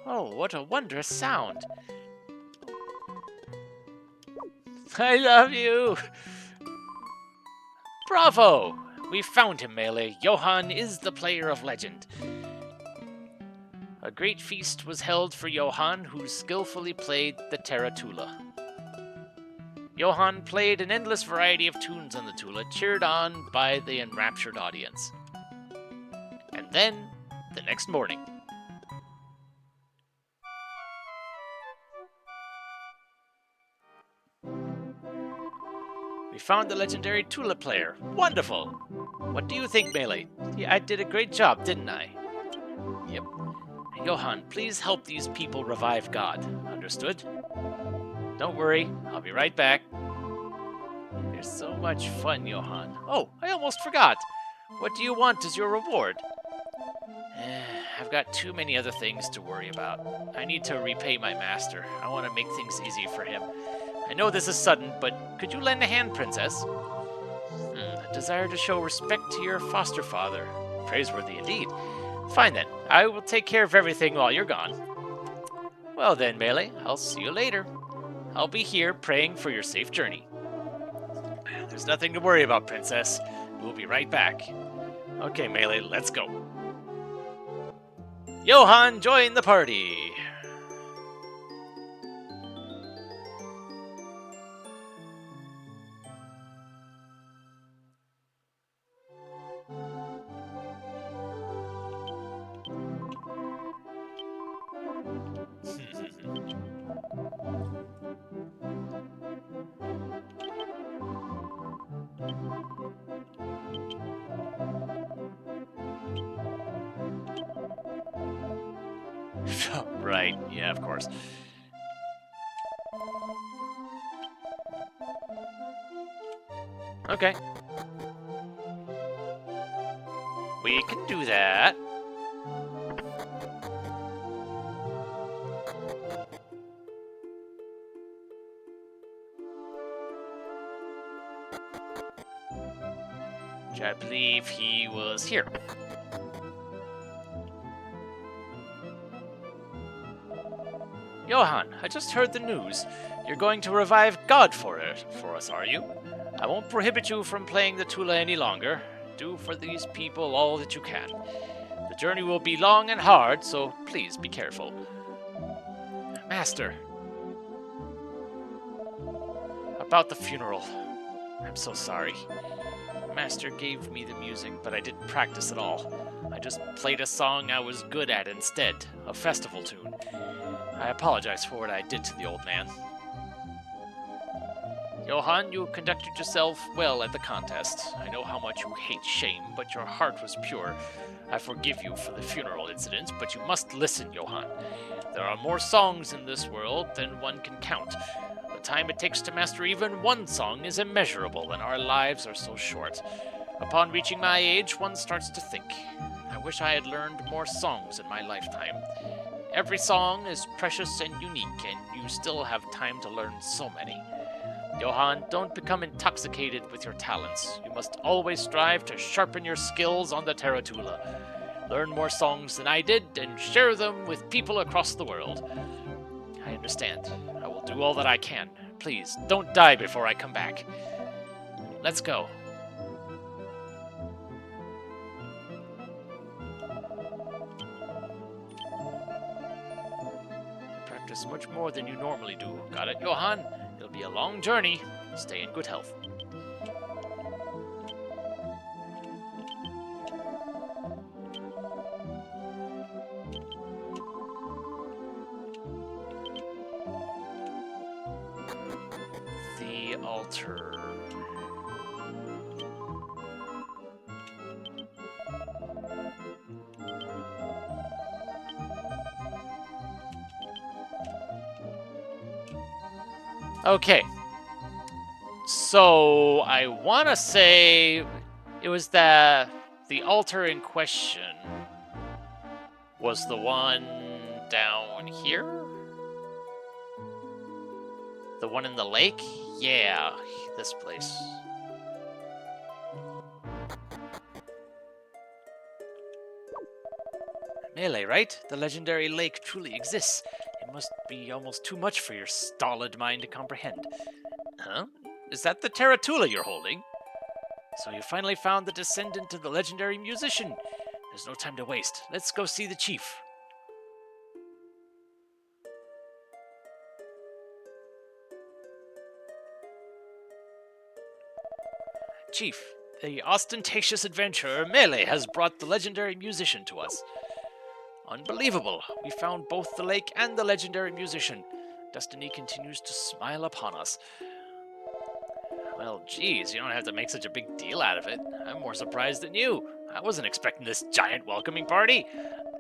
Oh, what a wondrous sound. I love you! Bravo! We found him, Melee. Johann is the player of legend. A great feast was held for Johann, who skillfully played the Tarantula. Johann played an endless variety of tunes on the Tula, cheered on by the enraptured audience. And then, the next morning, we found the legendary Tula player. Wonderful! What do you think, Melee? Yeah, I did a great job, didn't I? Yep. Johann, please help these people revive God. Understood? Don't worry, I'll be right back. You're so much fun, Johann. Oh, I almost forgot. What do you want as your reward? I've got too many other things to worry about. I need to repay my master. I want to make things easy for him. I know this is sudden, but could you lend a hand, Princess? A desire to show respect to your foster father. Praiseworthy indeed. Fine then, I will take care of everything while you're gone. Well then, Melee, I'll see you later. I'll be here praying for your safe journey. There's nothing to worry about, Princess. We'll be right back. Okay, Melee, let's go. Johann, join the party. Right, yeah, of course. Okay. We can do that. Which I believe he was here. Johann, I just heard the news. You're going to revive God for us, are you? I won't prohibit you from playing the Tula any longer. Do for these people all that you can. The journey will be long and hard, so please be careful. Master. About the funeral. I'm so sorry. Master gave me the music, but I didn't practice at all. I just played a song I was good at instead, a festival tune. I apologize for what I did to the old man. Johann, you conducted yourself well at the contest. I know how much you hate shame, but your heart was pure. I forgive you for the funeral incident, but you must listen, Johann. There are more songs in this world than one can count. The time it takes to master even one song is immeasurable, and our lives are so short. Upon reaching my age, one starts to think. I wish I had learned more songs in my lifetime. Every song is precious and unique, and you still have time to learn so many. Johann, don't become intoxicated with your talents. You must always strive to sharpen your skills on the Taratula. Learn more songs than I did, and share them with people across the world. I understand. I will do all that I can. Please, don't die before I come back. Let's go. Practice much more than you normally do. Got it, Johann? It'll be a long journey. Stay in good health. The altar. Okay. So I want to say it was the altar in question was the one down here? The one in the lake? Yeah, this place. Melee, right? The legendary lake truly exists. It must be almost too much for your stolid mind to comprehend. Huh? Is that the Taratula you're holding? So you finally found the descendant of the legendary musician. There's no time to waste. Let's go see the chief. Chief, the ostentatious adventurer Melee has brought the legendary musician to us. Unbelievable! We found both the lake and the legendary musician. Destiny continues to smile upon us. Well, geez, you don't have to make such a big deal out of it. I'm more surprised than you. I wasn't expecting this giant welcoming party.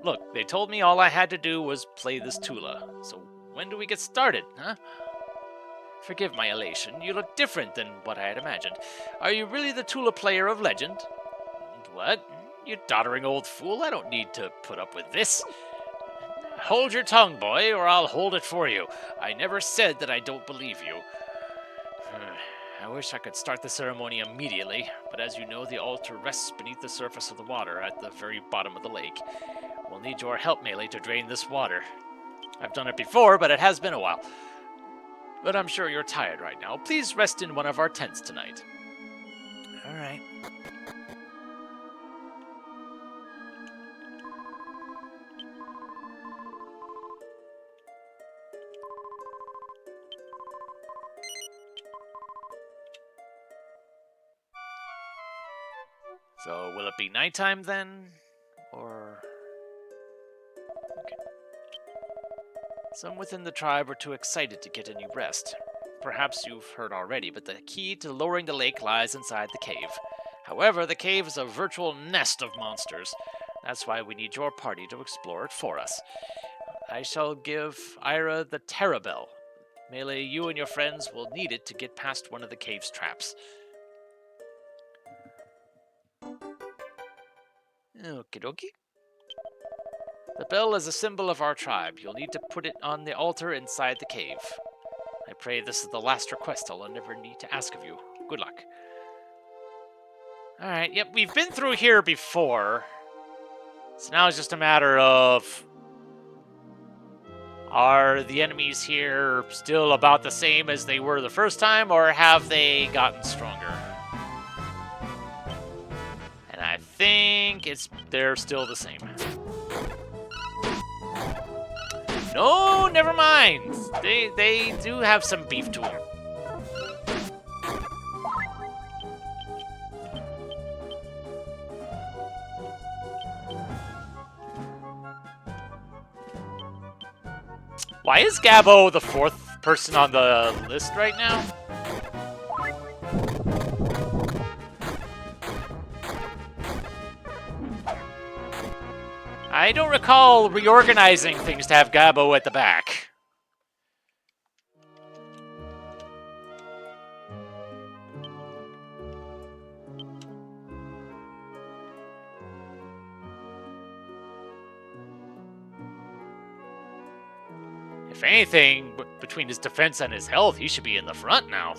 Look, they told me all I had to do was play this Tula. So when do we get started, huh? Forgive my elation. You look different than what I had imagined. Are you really the Tula player of legend? What? You doddering old fool. I don't need to put up with this. Hold your tongue, boy, or I'll hold it for you. I never said that I don't believe you. I wish I could start the ceremony immediately, but as you know, the altar rests beneath the surface of the water at the very bottom of the lake. We'll need your help, Melee, to drain this water. I've done it before, but it has been a while. But I'm sure you're tired right now. Please rest in one of our tents tonight. All right. So, will it be nighttime then? Or... Okay. Some within the tribe are too excited to get any rest. Perhaps you've heard already, but the key to lowering the lake lies inside the cave. However, the cave is a virtual nest of monsters. That's why we need your party to explore it for us. I shall give Ira the Terra Bell. Melee, you and your friends will need it to get past one of the cave's traps. Okie dokie. The bell is a symbol of our tribe. You'll need to put it on the altar inside the cave. I pray this is the last request I'll never need to ask of you. Good luck. Alright, yep, we've been through here before. So now it's just a matter of... Are the enemies here still about the same as they were the first time, or have they gotten stronger? And I think they're still the same. No, never mind. They do have some beef to them. Why is Gabbo the fourth person on the list right now? I don't recall reorganizing things to have Gabbo at the back. If anything, between his defense and his health, he should be in the front now.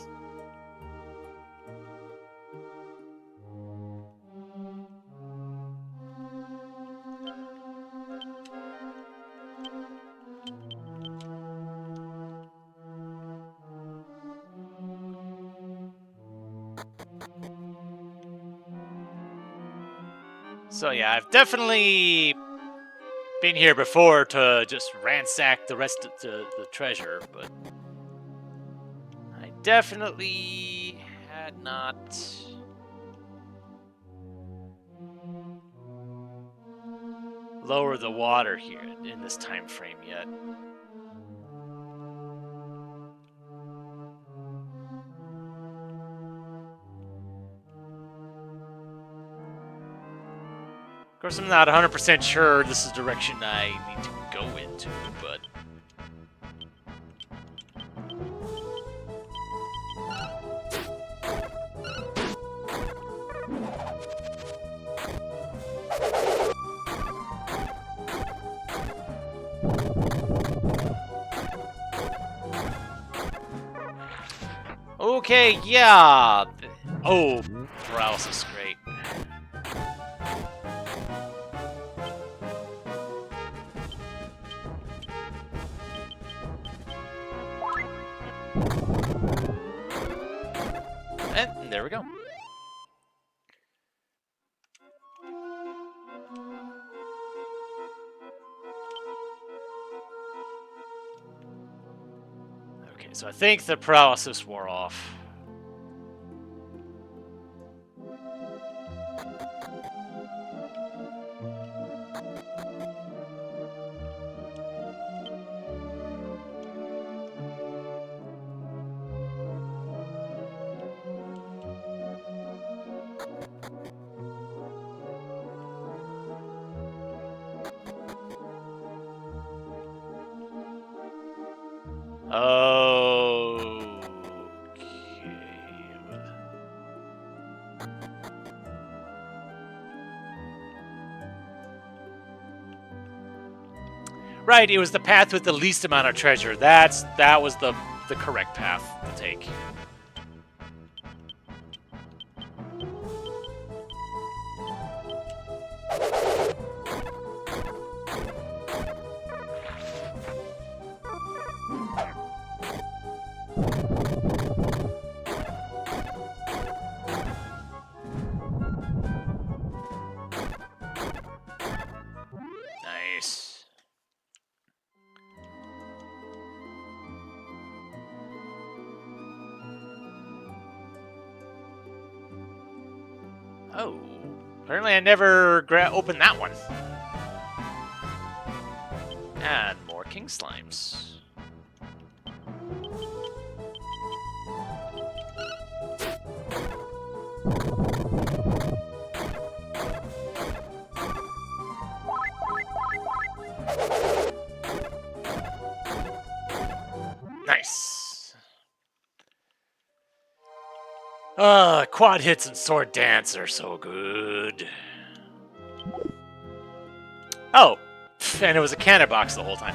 So yeah, I've definitely been here before to just ransack the rest of the treasure, but I definitely had not lowered the water here in this time frame yet. Of course, I'm not 100% sure this is the direction I need to go into, but... Okay, yeah! Oh, paralysis, great. And there we go. Okay, so I think the paralysis wore off. Okay. Right, it was the path with the least amount of treasure. That was the correct path to take. Nice. Oh, apparently I never opened that one. And more king slimes. Nice. Quad hits and sword dance are so good. Oh, and it was a cannon box the whole time.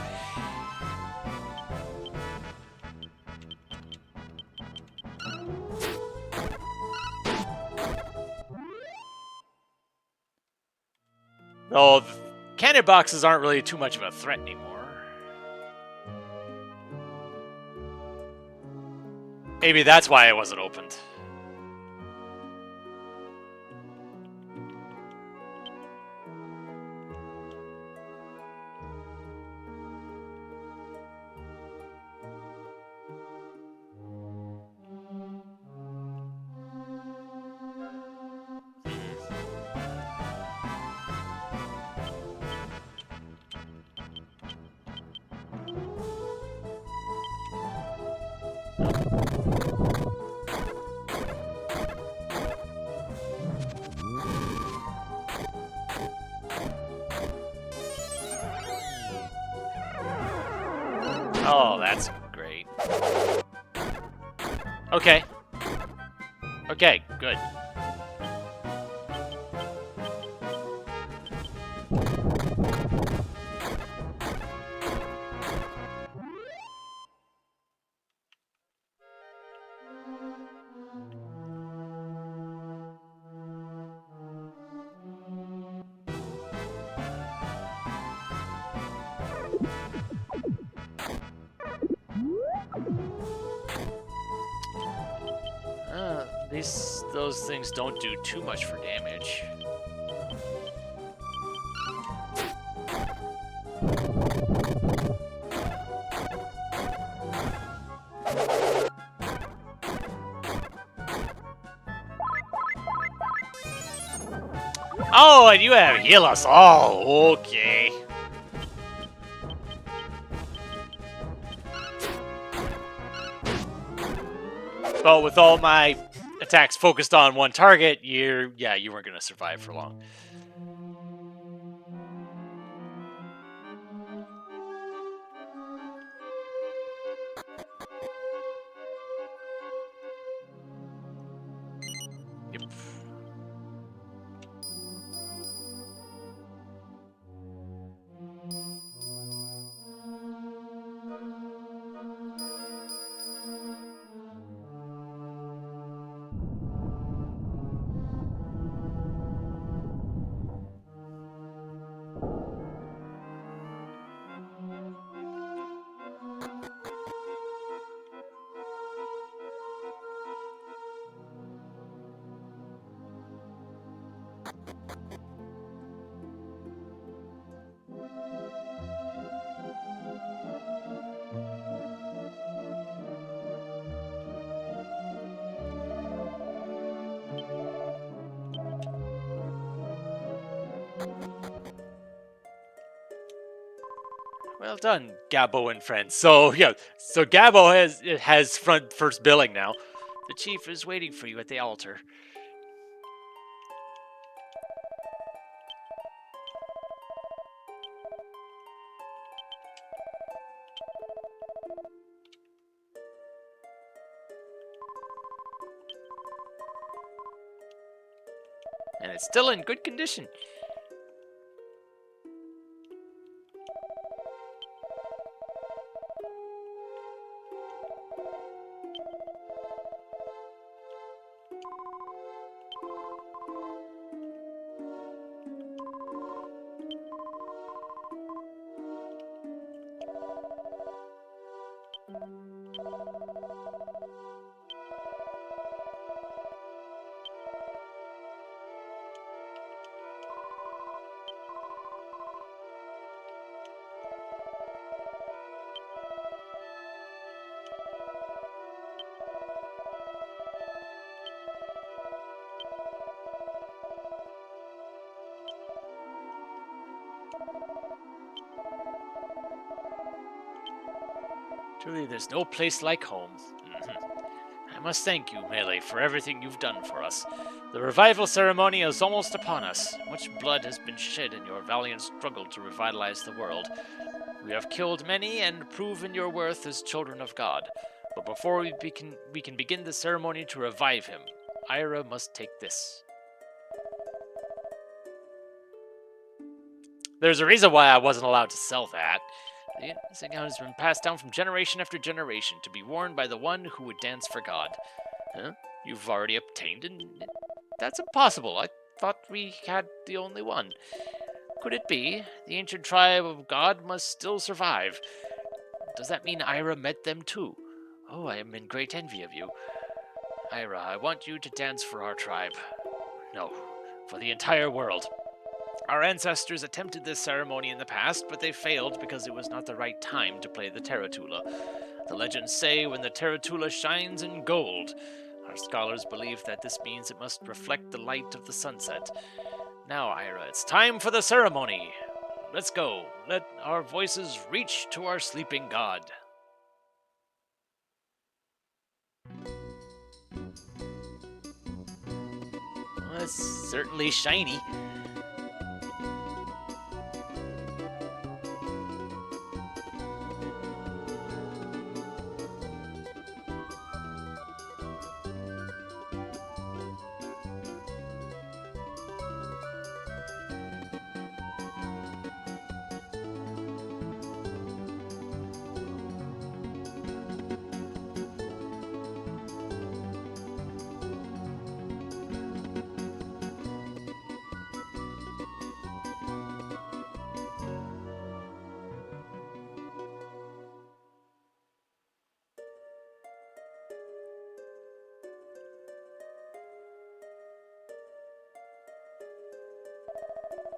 Oh, the cannon boxes aren't really too much of a threat anymore. Maybe that's why it wasn't opened. Oh, that's great. Okay. Okay, good. Those things don't do too much for damage. Oh, and you have heal us all. Okay. But with all my attacks focused on one target, you weren't gonna survive for long. Yep. Well done, Gabbo and friends. So yeah, so Gabbo has first billing now. The chief is waiting for you at the altar. And it's still in good condition. Truly, there's no place like home. I must thank you, Melee, for everything you've done for us. The revival ceremony is almost upon us. Much blood has been shed in your valiant struggle to revitalize the world. We have killed many and proven your worth as children of God. But before we can begin the ceremony to revive him, Ira must take this. There's a reason why I wasn't allowed to sell that. The dancing has been passed down from generation after generation to be worn by the one who would dance for God. Huh? You've already obtained it? That's impossible. I thought we had the only one. Could it be? The ancient tribe of God must still survive. Does that mean Ira met them too? Oh, I am in great envy of you. Ira, I want you to dance for our tribe. No, for the entire world. Our ancestors attempted this ceremony in the past, but they failed because it was not the right time to play the Taratula. The legends say when the Taratula shines in gold. Our scholars believe that this means it must reflect the light of the sunset. Now, Ira, it's time for the ceremony. Let's go. Let our voices reach to our sleeping god. Well, it's certainly shiny.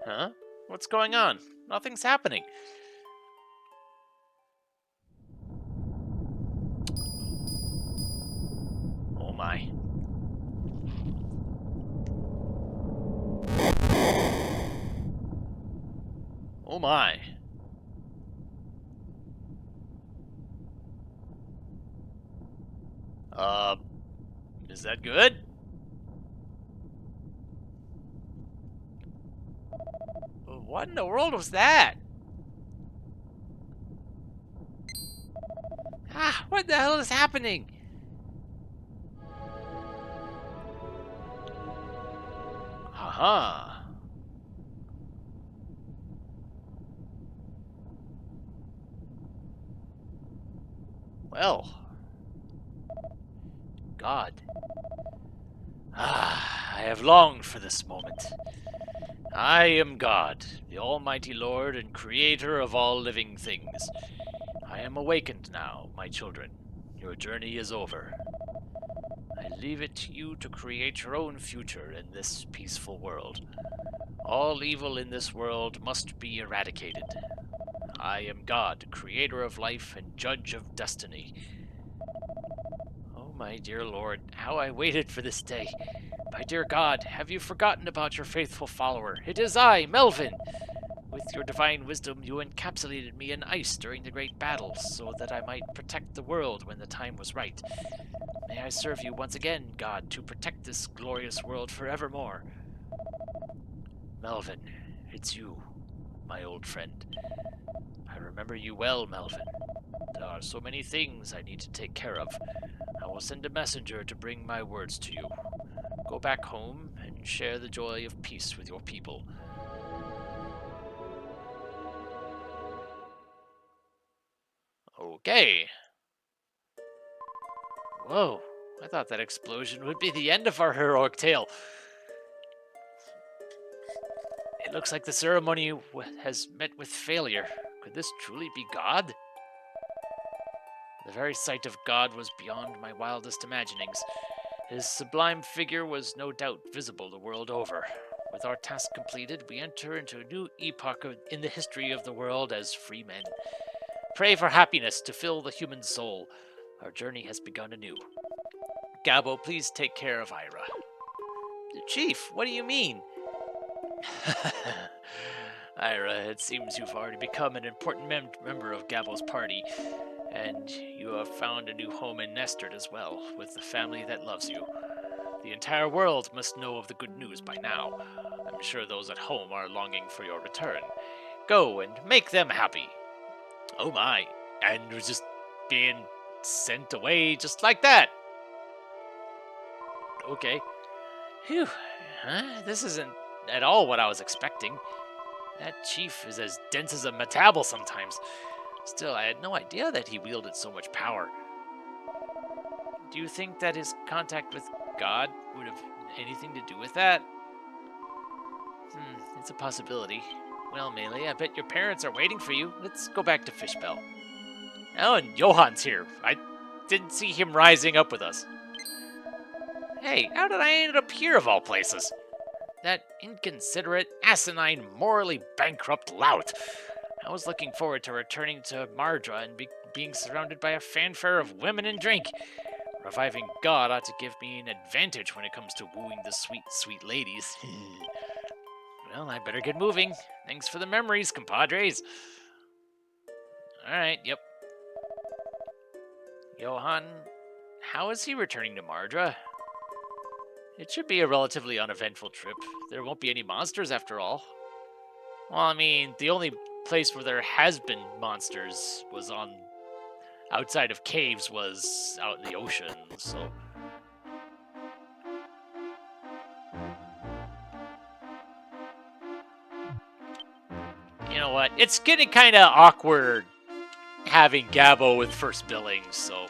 Huh? What's going on? Nothing's happening. Oh my. Oh my. Is that good? What in the world was that? Ah, what the hell is happening? Aha. Well. God. Ah, I have longed for this moment. I am God, the Almighty Lord and Creator of all living things. I am awakened now, my children. Your journey is over. I leave it to you to create your own future in this peaceful world. All evil in this world must be eradicated. I am God, creator of life and judge of destiny. Oh, my dear Lord, how I waited for this day. My dear God, have you forgotten about your faithful follower? It is I, Melvin! With your divine wisdom, you encapsulated me in ice during the great battles, so that I might protect the world when the time was right. May I serve you once again, God, to protect this glorious world forevermore. Melvin, it's you, my old friend. I remember you well, Melvin. There are so many things I need to take care of. I will send a messenger to bring my words to you. Go back home and and share the joy of peace with your people. Okay. Whoa, I thought that explosion would be the end of our heroic tale. It looks like the ceremony has met with failure. Could this truly be God? The very sight of God was beyond my wildest imaginings. His sublime figure was no doubt visible the world over. With our task completed, we enter into a new epoch in the history of the world as free men. Pray for happiness to fill the human soul. Our journey has begun anew. Gabo, please take care of Ira. Chief, what do you mean? Ira, it seems you've already become an important member of Gabo's party, and you have found a new home in Nestert as well, with the family that loves you. The entire world must know of the good news by now. I'm sure those at home are longing for your return. Go and make them happy. Oh my, and we're just being sent away just like that. Okay. Phew. This isn't at all what I was expecting. That chief is as dense as a metabel sometimes. Still, I had no idea that he wielded so much power. Do you think that his contact with God would have anything to do with that? It's a possibility. Well, Melee, I bet your parents are waiting for you. Let's go back to Fishbell. Oh, and Johan's here. I didn't see him rising up with us. Hey, how did I end up here of all places? That inconsiderate, asinine, morally bankrupt lout. I was looking forward to returning to Mardra and being surrounded by a fanfare of women and drink. Reviving God ought to give me an advantage when it comes to wooing the sweet, sweet ladies. Well, I better get moving. Thanks for the memories, compadres. Alright, yep. Johan, how is he returning to Mardra? It should be a relatively uneventful trip. There won't be any monsters after all. Well, I mean, the only place where there has been monsters was outside of caves was out in the ocean, so... You know what? It's getting kind of awkward having Gabo with first billings, so...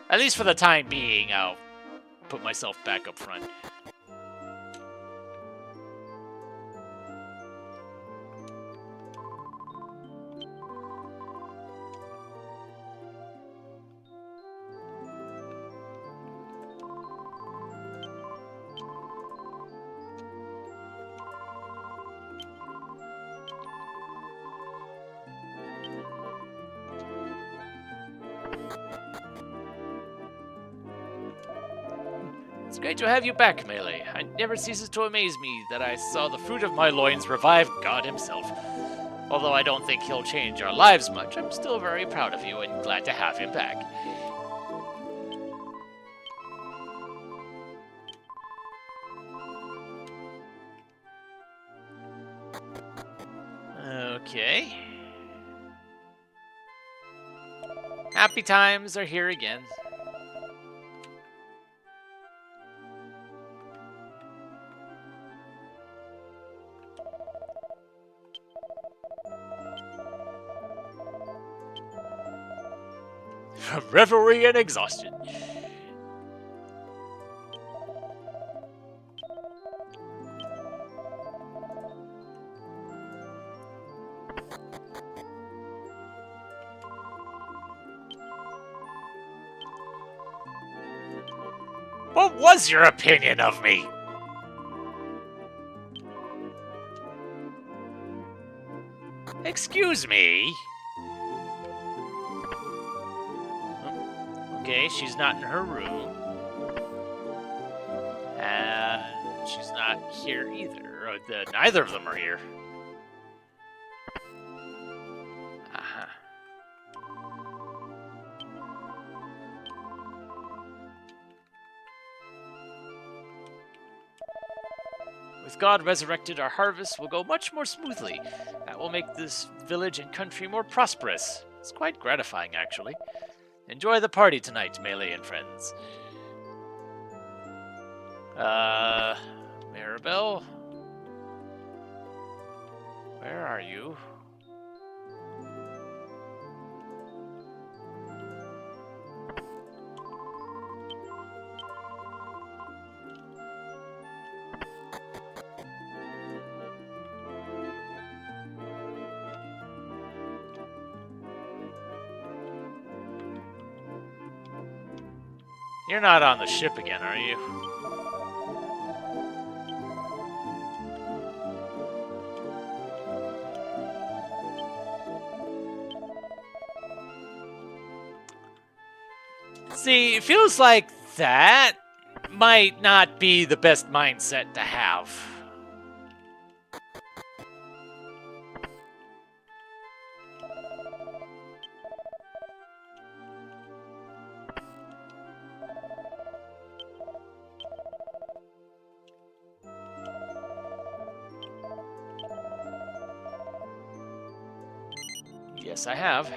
At least for the time being, I'll put myself back up front. It's great to have you back, Melee. It never ceases to amaze me that I saw the fruit of my loins revive God himself. Although I don't think he'll change our lives much, I'm still very proud of you and glad to have him back. Okay. Happy times are here again. From revelry and exhaustion. What was your opinion of me? Excuse me? Okay, she's not in her room. And she's not here either. Neither of them are here. Uh-huh. With God resurrected, our harvest will go much more smoothly. That will make this village and country more prosperous. It's quite gratifying, actually. Enjoy the party tonight, Melee and friends. Maribel? Where are you? You're not on the ship again, are you? See, it feels like that might not be the best mindset to have. Yes, I have.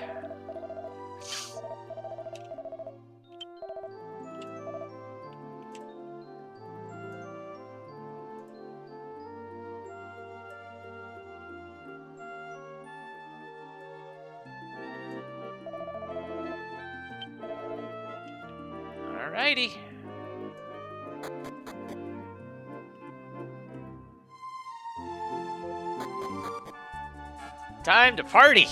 Alrighty. Time to party.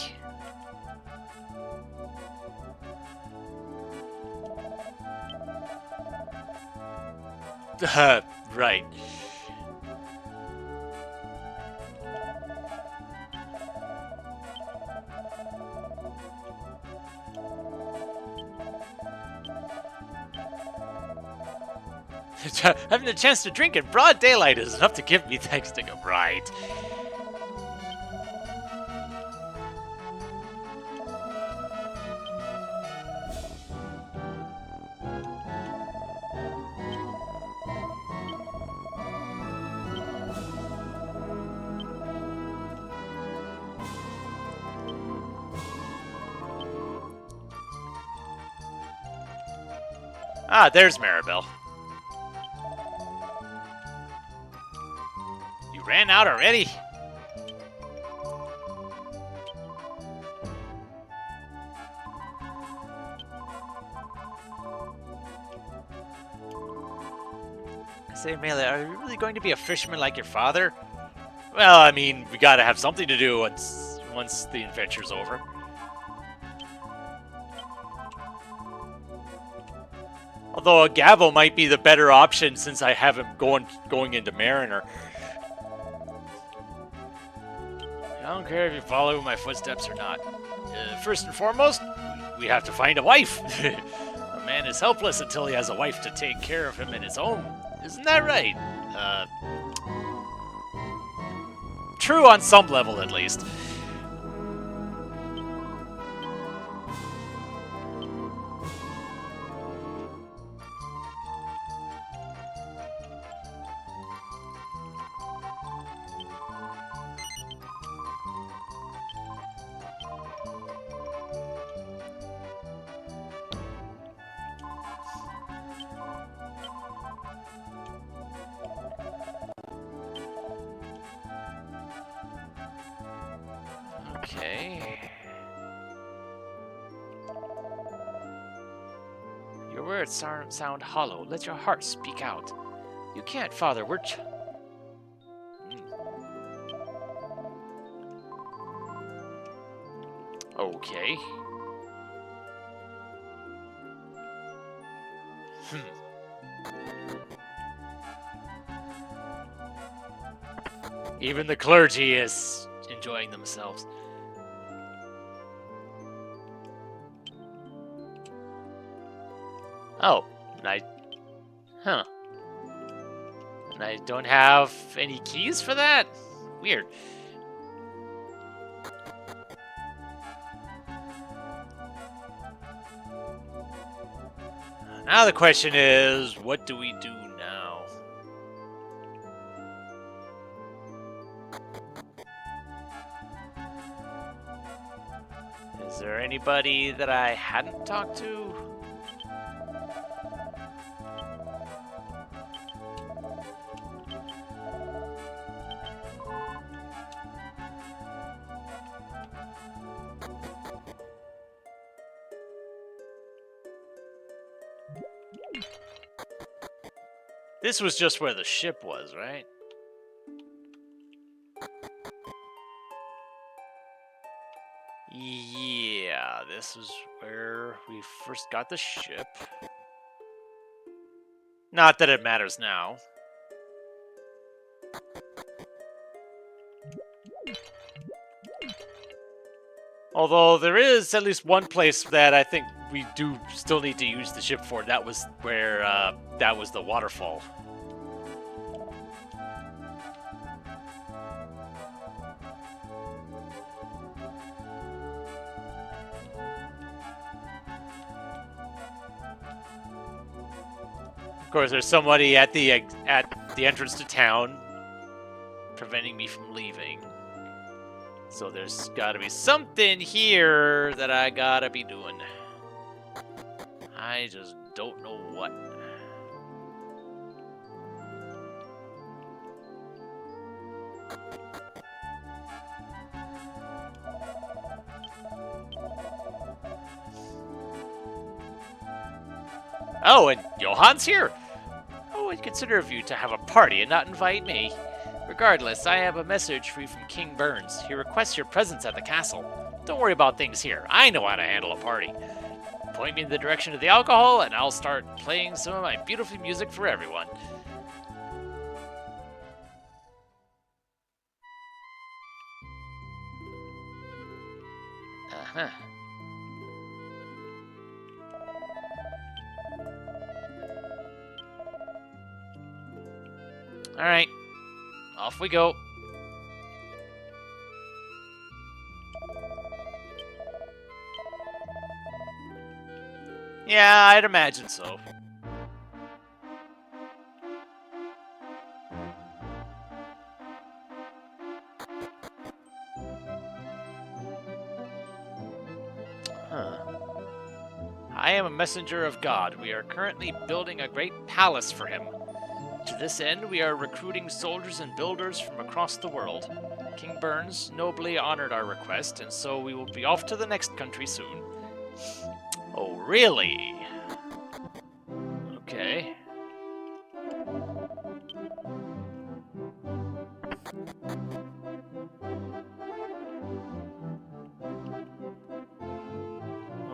Right. Having a chance to drink in broad daylight is enough to give me thanks to go right. Ah, there's Maribel. You ran out already? Say, Melee, are you really going to be a fisherman like your father? Well, I mean, we gotta have something to do once the adventure's over. Although a Gavo might be the better option since I have him going into Mariner. I don't care if you follow my footsteps or not. First and foremost, we have to find a wife. A man is helpless until he has a wife to take care of him in his home. Isn't that right? True on some level, at least. Okay. Your words sound hollow. Let your heart speak out. You can't, Father. We're Okay. Even the clergy is enjoying themselves. Oh, and I don't have any keys for that? Weird. Now the question is, what do we do now? Is there anybody that I hadn't talked to? This was just where the ship was, right? Yeah, this is where we first got the ship. Not that it matters now. Although there is at least one place that I think we do still need to use the ship for. That was where, that was the waterfall. Of course, there's somebody at the entrance to town preventing me from leaving. So there's got to be something here that I gotta be doing. I just don't know what. Oh, and Johan's here. Oh, I'd consider of you to have a party and not invite me. Regardless, I have a message for you from King Burns. He requests your presence at the castle. Don't worry about things here. I know how to handle a party. Point me in the direction of the alcohol, and I'll start playing some of my beautiful music for everyone. Uh-huh. Alright. Off we go. Yeah, I'd imagine so. Huh. I am a messenger of God. We are currently building a great palace for him. To this end, we are recruiting soldiers and builders from across the world. King Burns nobly honored our request, and so we will be off to the next country soon. Oh, really? Okay.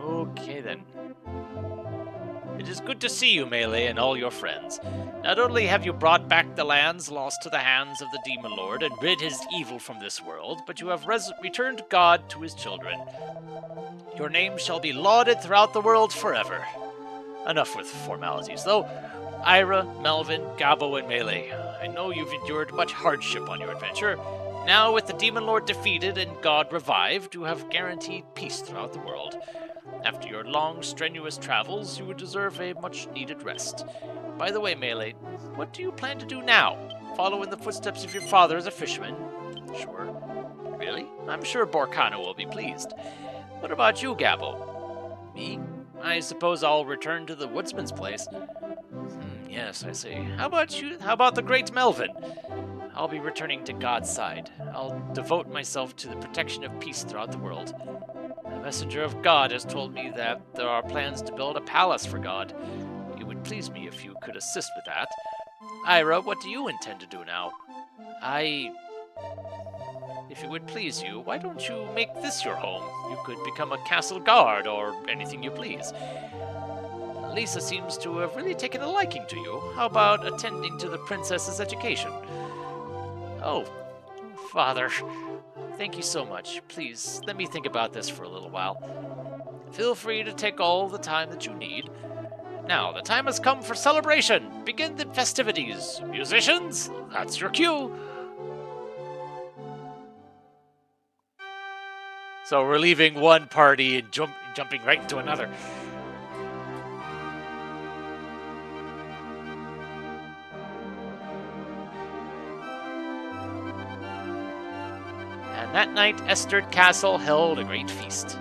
Okay, then. It is good to see you, Melee, and all your friends. Not only have you brought back the lands lost to the hands of the Demon Lord and rid his evil from this world, but you have returned God to his children. Your name shall be lauded throughout the world forever. Enough with formalities, though. Ira, Melvin, Gabo, and Melee, I know you've endured much hardship on your adventure. Now, with the Demon Lord defeated and God revived, you have guaranteed peace throughout the world. After your long, strenuous travels, you would deserve a much-needed rest. By the way, Melee, what do you plan to do now? Follow in the footsteps of your father as a fisherman? Sure. Really? I'm sure Borcano will be pleased. What about you, Gabo? Me? I suppose I'll return to the woodsman's place. Yes, I see. How about you? How about the great Melvin? I'll be returning to God's side. I'll devote myself to the protection of peace throughout the world. The messenger of God has told me that there are plans to build a palace for God. It would please me if you could assist with that. Ira, what do you intend to do now? If it would please you, why don't you make this your home? You could become a castle guard or anything you please. Lisa seems to have really taken a liking to you. How about attending to the princess's education? Oh, Father, thank you so much. Please, let me think about this for a little while. Feel free to take all the time that you need. Now, the time has come for celebration. Begin the festivities. Musicians, that's your cue. So we're leaving one party and jumping right into another. And that night, Esterd Castle held a great feast.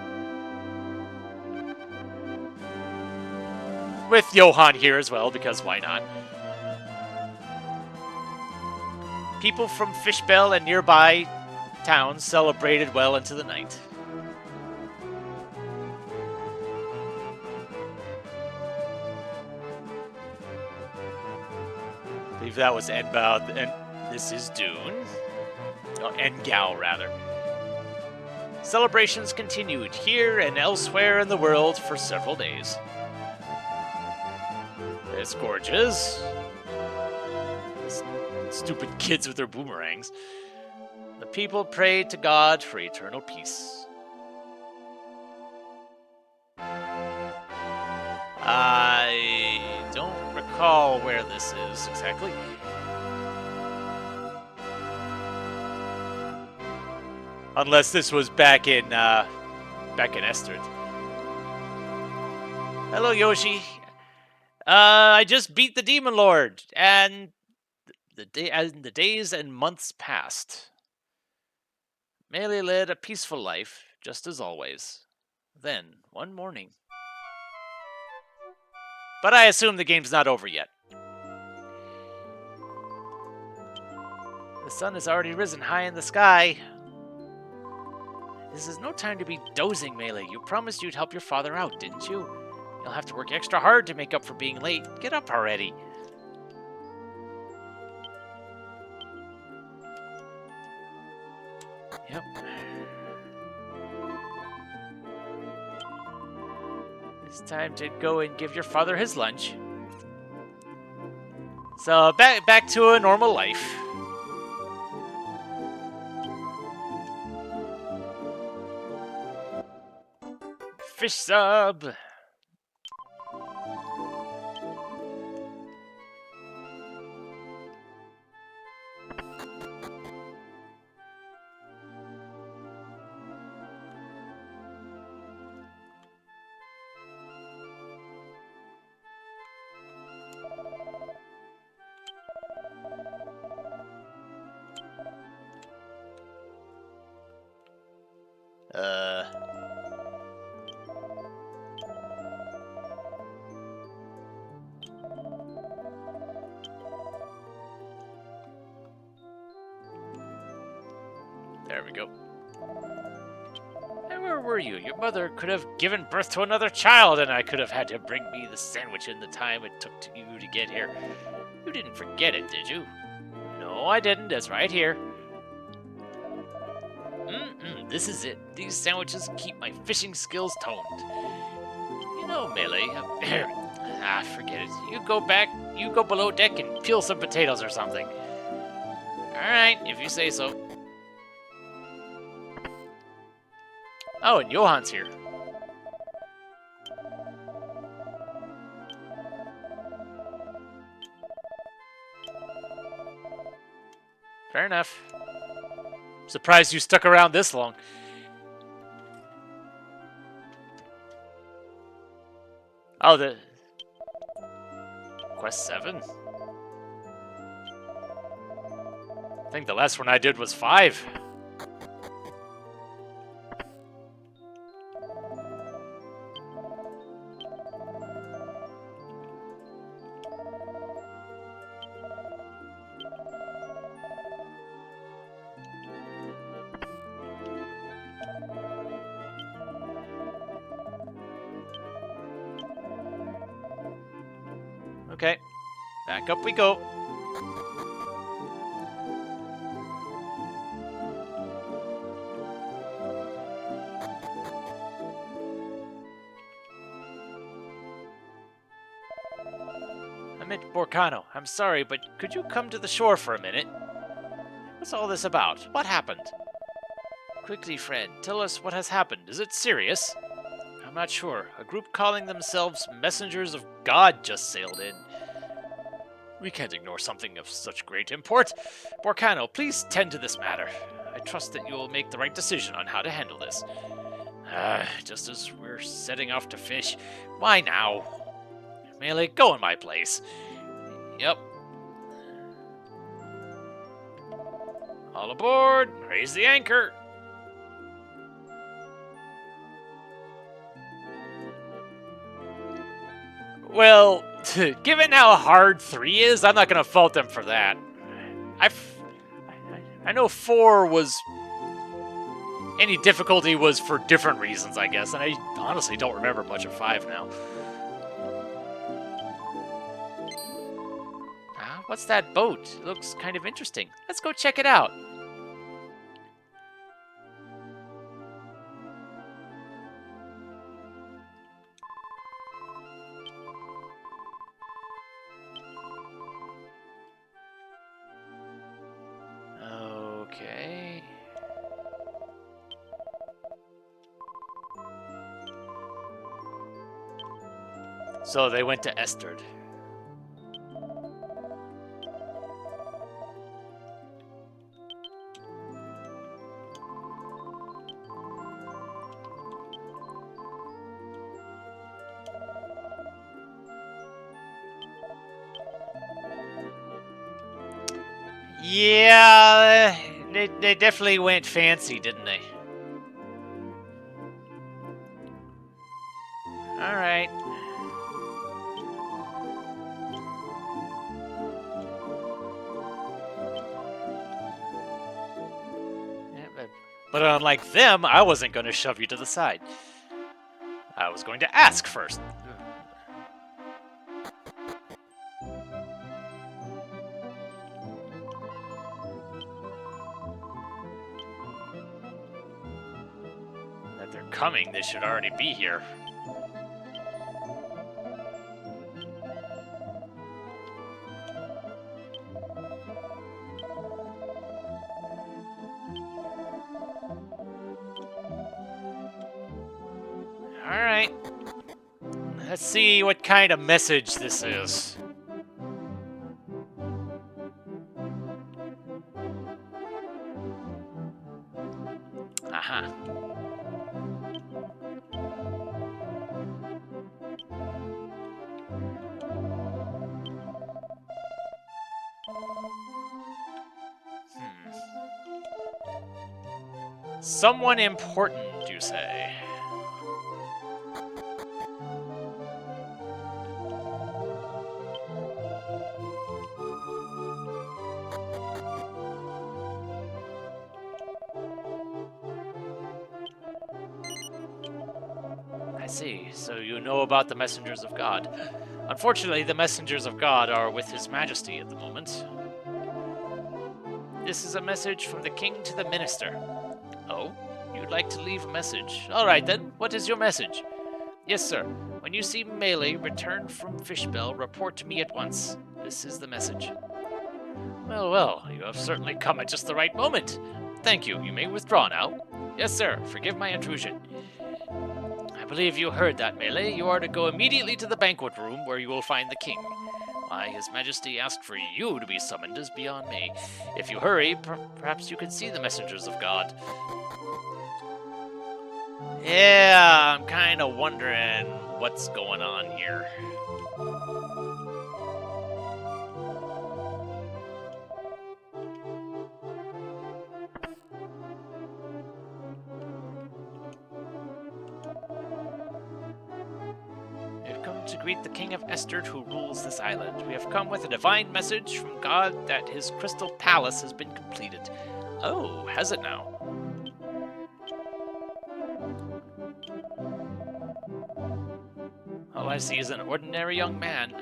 With Johan here as well, because why not? People from Fishbell and nearby towns celebrated well into the night. believe that was Enbow, and this is Dune. Oh, Engao, rather. Celebrations continued here and elsewhere in the world for several days. It's gorgeous. Stupid kids with their boomerangs. The people prayed to God for eternal peace. I don't recall where this is exactly. Unless this was back in Esther. Hello, Yoshi. I just beat the Demon Lord, and the days and months passed. Melee led a peaceful life, just as always. Then, one morning. But I assume the game's not over yet. The sun has already risen high in the sky. This is no time to be dozing, Melee. You promised you'd help your father out, didn't you? You'll have to work extra hard to make up for being late. Get up already. Yep. It's time to go and give your father his lunch. So back to a normal life. Fish sub. There we go. And where were you? Your mother could have given birth to another child, and I could have had to bring me the sandwich in the time it took you to get here. You didn't forget it, did you? No, I didn't. It's right here. This is it. These sandwiches keep my fishing skills toned. You know, Melee. Forget it. You go below deck and peel some potatoes or something. Alright, if you say so. Oh, and Johan's here. Fair enough. Surprised you stuck around this long. Oh, the... Quest 7? I think the last one I did was 5. Okay, back up we go. I'm at Borcano. I'm sorry, but could you come to the shore for a minute? What's all this about? What happened? Quickly, friend, tell us what has happened. Is it serious? I'm not sure. A group calling themselves Messengers of God just sailed in. We can't ignore something of such great import. Borcano, please tend to this matter. I trust that you will make the right decision on how to handle this. Just as we're setting off to fish. Why now? Melee, go in my place. Yep. All aboard! Raise the anchor! Well, given how hard 3 is, I'm not going to fault them for that. I know 4 was... Any difficulty was for different reasons, I guess, and I honestly don't remember much of 5 now. What's that boat? It looks kind of interesting. Let's go check it out. Okay. So they went to Esterd. Yeah, they definitely went fancy, didn't they? All right. Yeah, but unlike them, I wasn't going to shove you to the side. I was going to ask first. That they're coming, they should already be here. Alright. Let's see what kind of message this is. Aha. Someone important, you say? I see. So you know about the messengers of God. Unfortunately, the messengers of God are with His Majesty at the moment. This is a message from the king to the minister. Oh, you'd like to leave a message? All right then, what is your message? Yes, sir. When you see Melee return from Fishbell, report to me at once. This is the message. Well, well, you have certainly come at just the right moment. Thank you. You may withdraw now. Yes, sir. Forgive my intrusion. I believe you heard that, Melee. You are to go immediately to the banquet room where you will find the king. Why, His Majesty asked for you to be summoned is beyond me. If you hurry, perhaps you could see the messengers of God. Yeah, I'm kind of wondering what's going on here. To greet the King of Esterd who rules this island. We have come with a divine message from God that his crystal palace has been completed. Oh, has it now? All I see is an ordinary young man.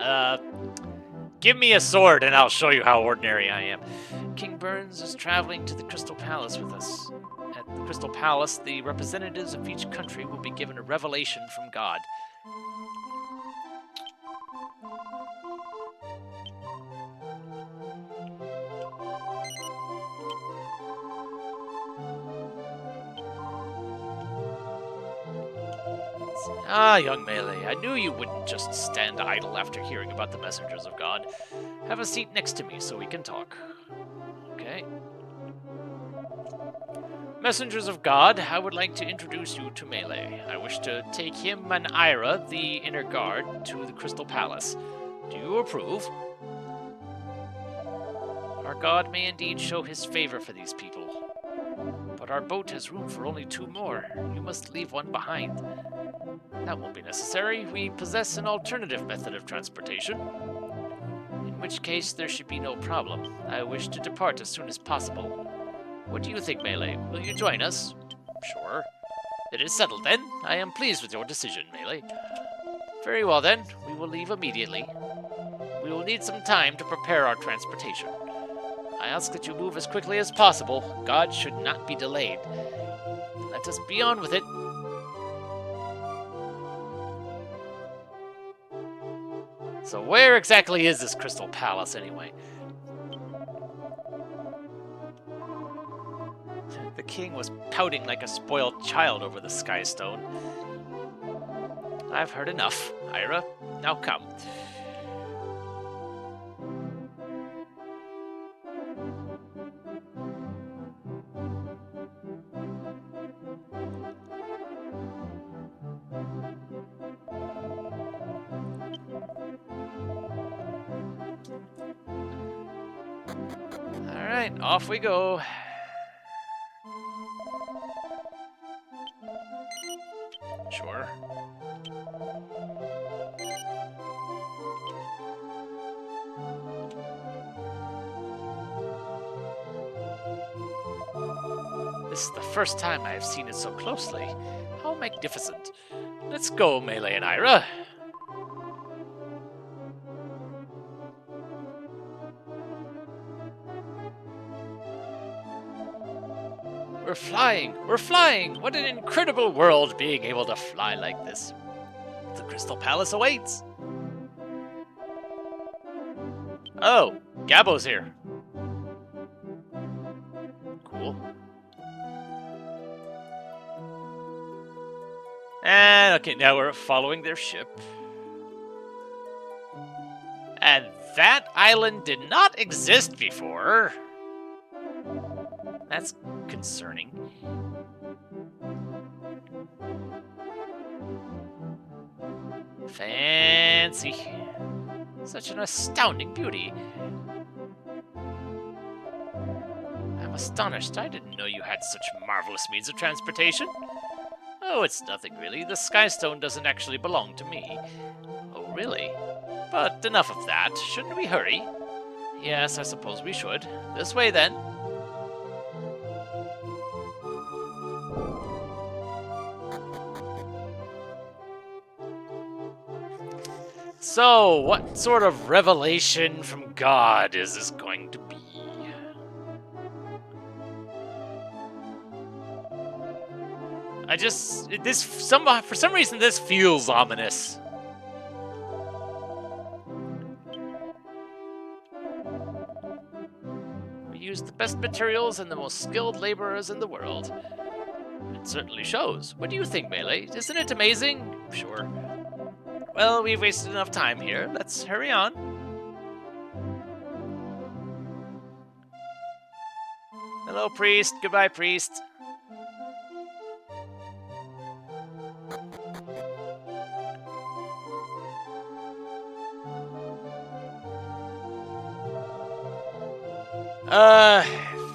Give me a sword and I'll show you how ordinary I am. King Burns is traveling to the Crystal Palace with us. At the Crystal Palace, the representatives of each country will be given a revelation from God. Ah, young Melee, I knew you wouldn't just stand idle after hearing about the messengers of God. Have a seat next to me so we can talk. Okay. Messengers of God, I would like to introduce you to Melee. I wish to take him and Ira, the inner guard, to the Crystal Palace. Do you approve? Our God may indeed show his favor for these people. But our boat has room for only 2 more. You must leave one behind. That won't be necessary. We possess an alternative method of transportation. In which case, there should be no problem. I wish to depart as soon as possible. What do you think, Melee? Will you join us? Sure. It is settled, then. I am pleased with your decision, Melee. Very well, then. We will leave immediately. We will need some time to prepare our transportation. I ask that you move as quickly as possible. God should not be delayed. Let us be on with it. So where exactly is this Crystal Palace, anyway? The king was pouting like a spoiled child over the Sky Stone. I've heard enough, Ira. Now come. Alright, off we go. Sure. This is the first time I have seen it so closely. How magnificent. Let's go, Melee and Ira. We're flying! We're flying! What an incredible world being able to fly like this. The Crystal Palace awaits. Oh, Gabbo's here. Cool. And okay, now we're following their ship. And that island did not exist before. That's concerning. Fancy. Such an astounding beauty. I'm astonished. I didn't know you had such marvelous means of transportation. Oh, it's nothing really. The Sky Stone doesn't actually belong to me. Oh, really? But enough of that. Shouldn't we hurry? Yes, I suppose we should. This way, then. So, what sort of revelation from God is this going to be? For some reason, this feels ominous. We use the best materials and the most skilled laborers in the world. It certainly shows. What do you think, Melee? Isn't it amazing? Sure. Well, we've wasted enough time here. Let's hurry on. Hello, priest. Goodbye, priest.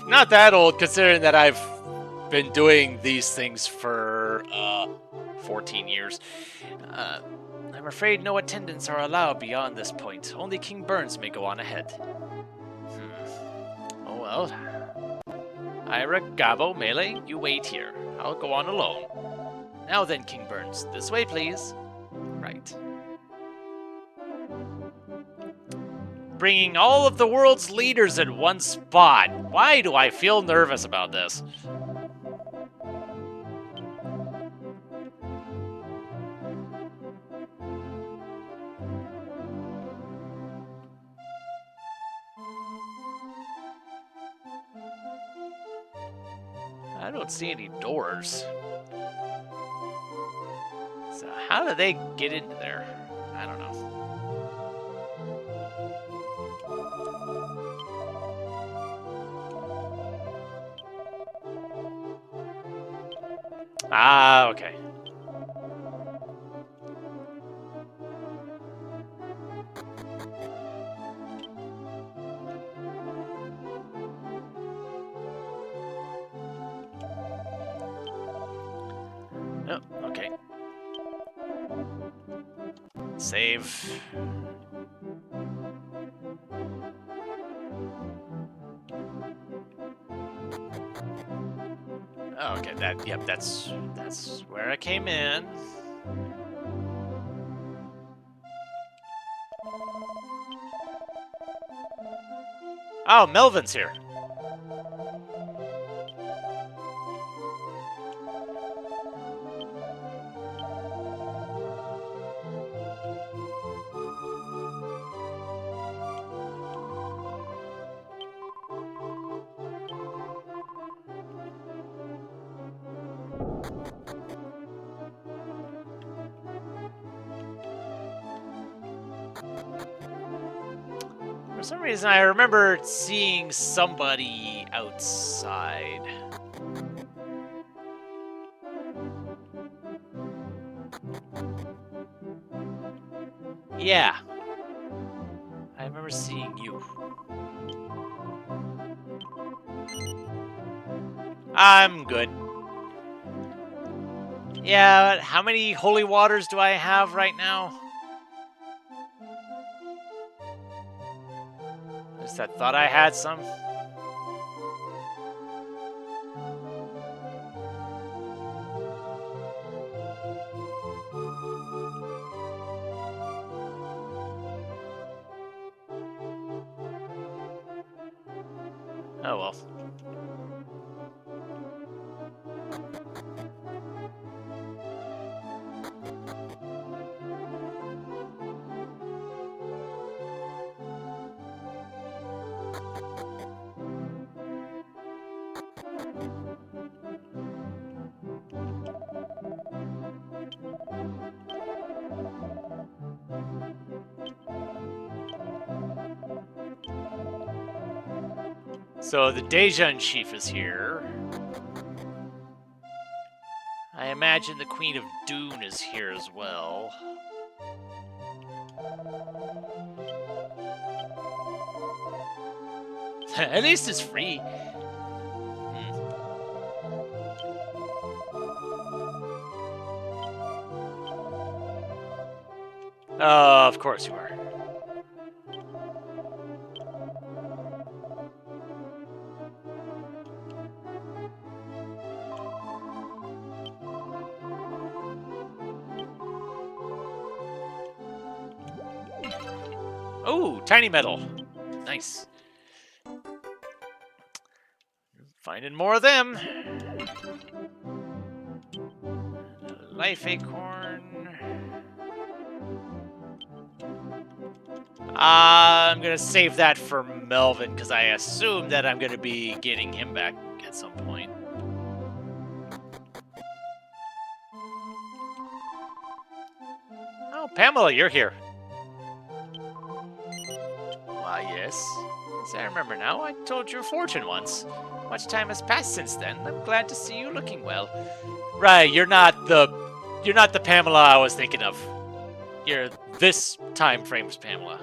Not that old, considering that I've been doing these things for, 14 years. I'm afraid no attendants are allowed beyond this point. Only King Burns may go on ahead. Oh well. Ira, Gabbo, Melee, you wait here. I'll go on alone. Now then, King Burns, this way, please. Right. Bringing all of the world's leaders in one spot. Why do I feel nervous about this? I don't see any doors. So how do they get into there? I don't know. Ah, okay. Oh, okay. Save. Oh, okay, that's where I came in. Oh, Melvin's here. For some reason, I remember seeing somebody outside. Yeah. I remember seeing you. I'm good. Yeah, how many holy waters do I have right now? Just I thought I had some. Oh well. So the Dejan chief is here. I imagine the Queen of Dune is here as well. At least it's free. Of course you are. Oh, tiny metal. Nice. Finding more of them. Life acorn. I'm gonna save that for Melvin because I assume that I'm gonna be getting him back at some point. Oh, Pamela, you're here. Why, yes. As I remember now, I told your fortune once. Much time has passed since then. I'm glad to see you looking well. Right, you're not the Pamela I was thinking of. You're this time frame's Pamela.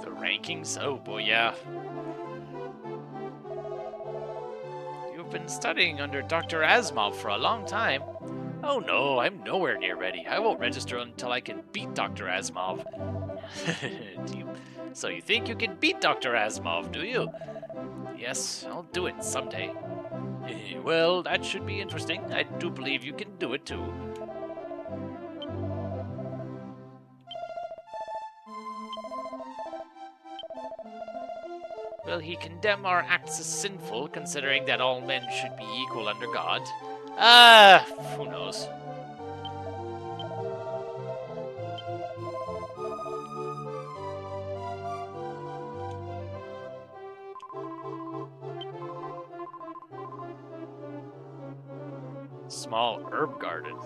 The rankings? Oh boy, yeah. You've been studying under Dr. Asimov for a long time. Oh no, I'm nowhere near ready. I won't register until I can beat Dr. Asimov. So you think you can beat Dr. Asimov, do you? Yes, I'll do it someday. Well, that should be interesting. I do believe you can do it too. Will he condemn our acts as sinful, considering that all men should be equal under God? Who knows? Small herb garden.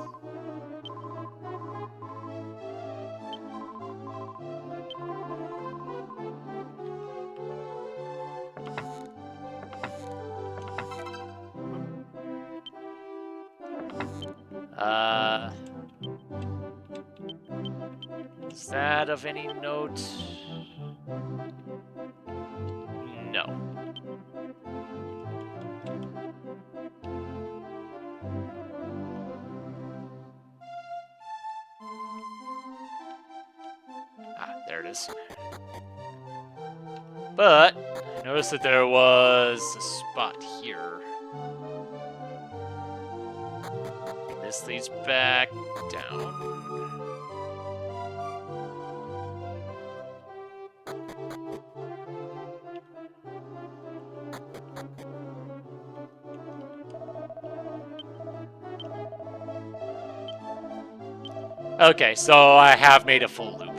Is that of any note? No. There it is. But I noticed that there was a spot here. this leads back down. Okay, so I have made a full loop.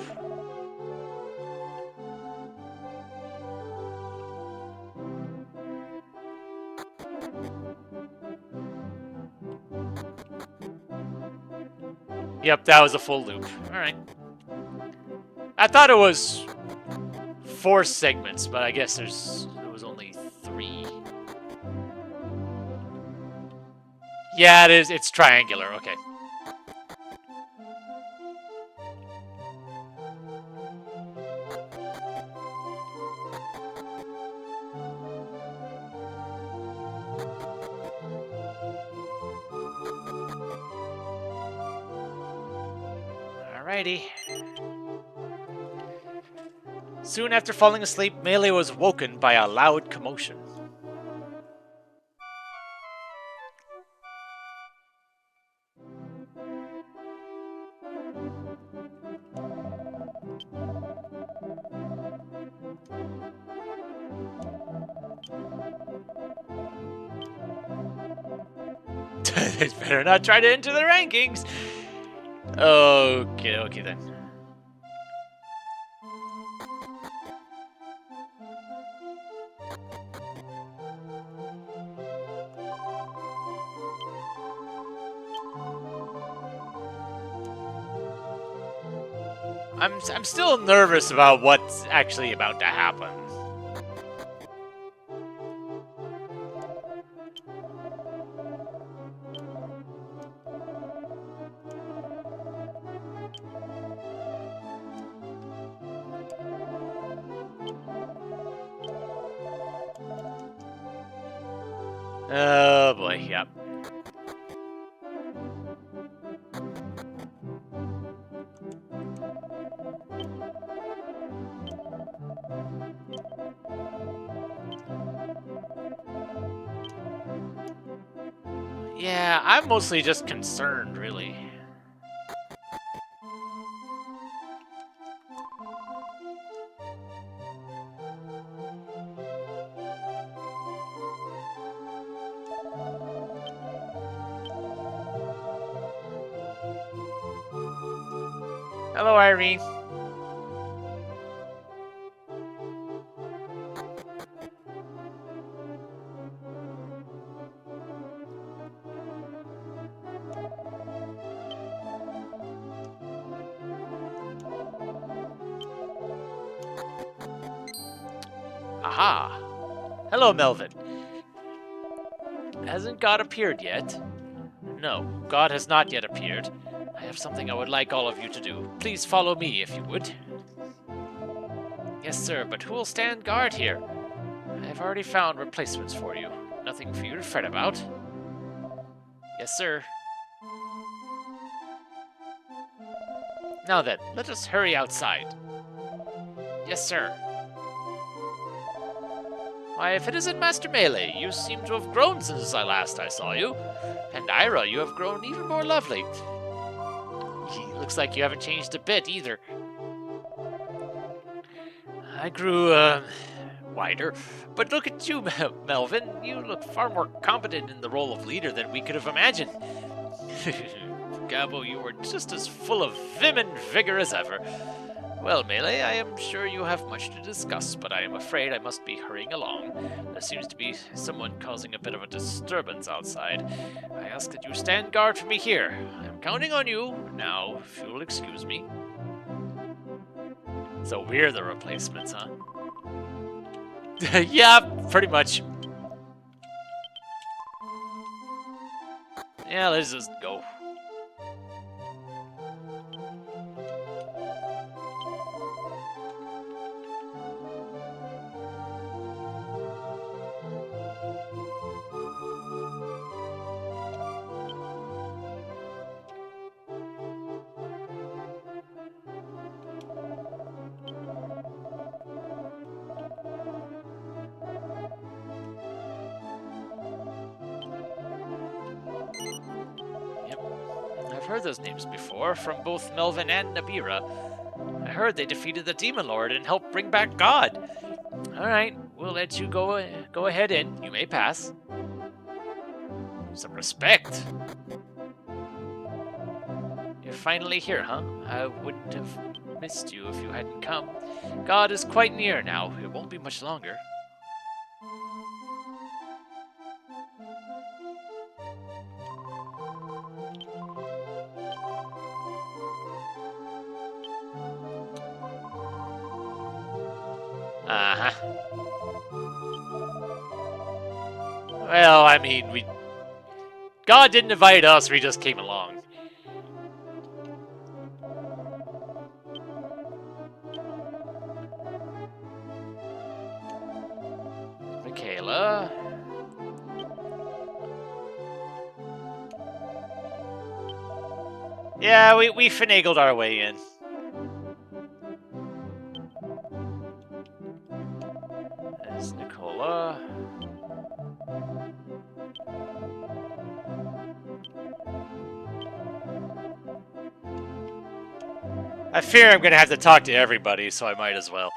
Yep, that was a full loop. Alright. I thought it was 4 segments, but I guess there was only 3. Yeah, it is. It's triangular. Okay. Alrighty. Soon after falling asleep, Melee was woken by a loud commotion. They better not try to enter the rankings. Okay then. I'm still nervous about what's actually about to happen. Oh boy, yep. Yeah, I'm mostly just concerned, really. Hello, Irene. Aha! Hello, Melvin. Hasn't God appeared yet? No, God has not yet appeared. I have something I would like all of you to do. Please follow me, if you would. Yes, sir, but who will stand guard here? I have already found replacements for you. Nothing for you to fret about. Yes, sir. Now then, let us hurry outside. Yes, sir. Why, if it isn't Master Melee, you seem to have grown since I saw you. And Ira, you have grown even more lovely. Looks like you haven't changed a bit, either. I grew, wider. But look at you, Melvin. You look far more competent in the role of leader than we could have imagined. Gabo, you were just as full of vim and vigor as ever. Well, Melee, I am sure you have much to discuss, but I am afraid I must be hurrying along. There seems to be someone causing a bit of a disturbance outside. I ask that you stand guard for me here. I am counting on you. Now, if you will excuse me. So we're the replacements, huh? Yeah, pretty much. Yeah, let's just go. Yep. I've heard those names before from both Melvin and Nabira. I heard they defeated the Demon Lord and helped bring back God. All right, we'll let you go ahead in. You may pass. Some respect. You're finally here, huh? I wouldn't have missed you if you hadn't come. God is quite near now. It won't be much longer. Uh-huh. Well, I mean, God didn't invite us, we just came along. Michaela. Yeah, we finagled our way in. There's Nicola. I fear I'm gonna have to talk to everybody, so I might as well.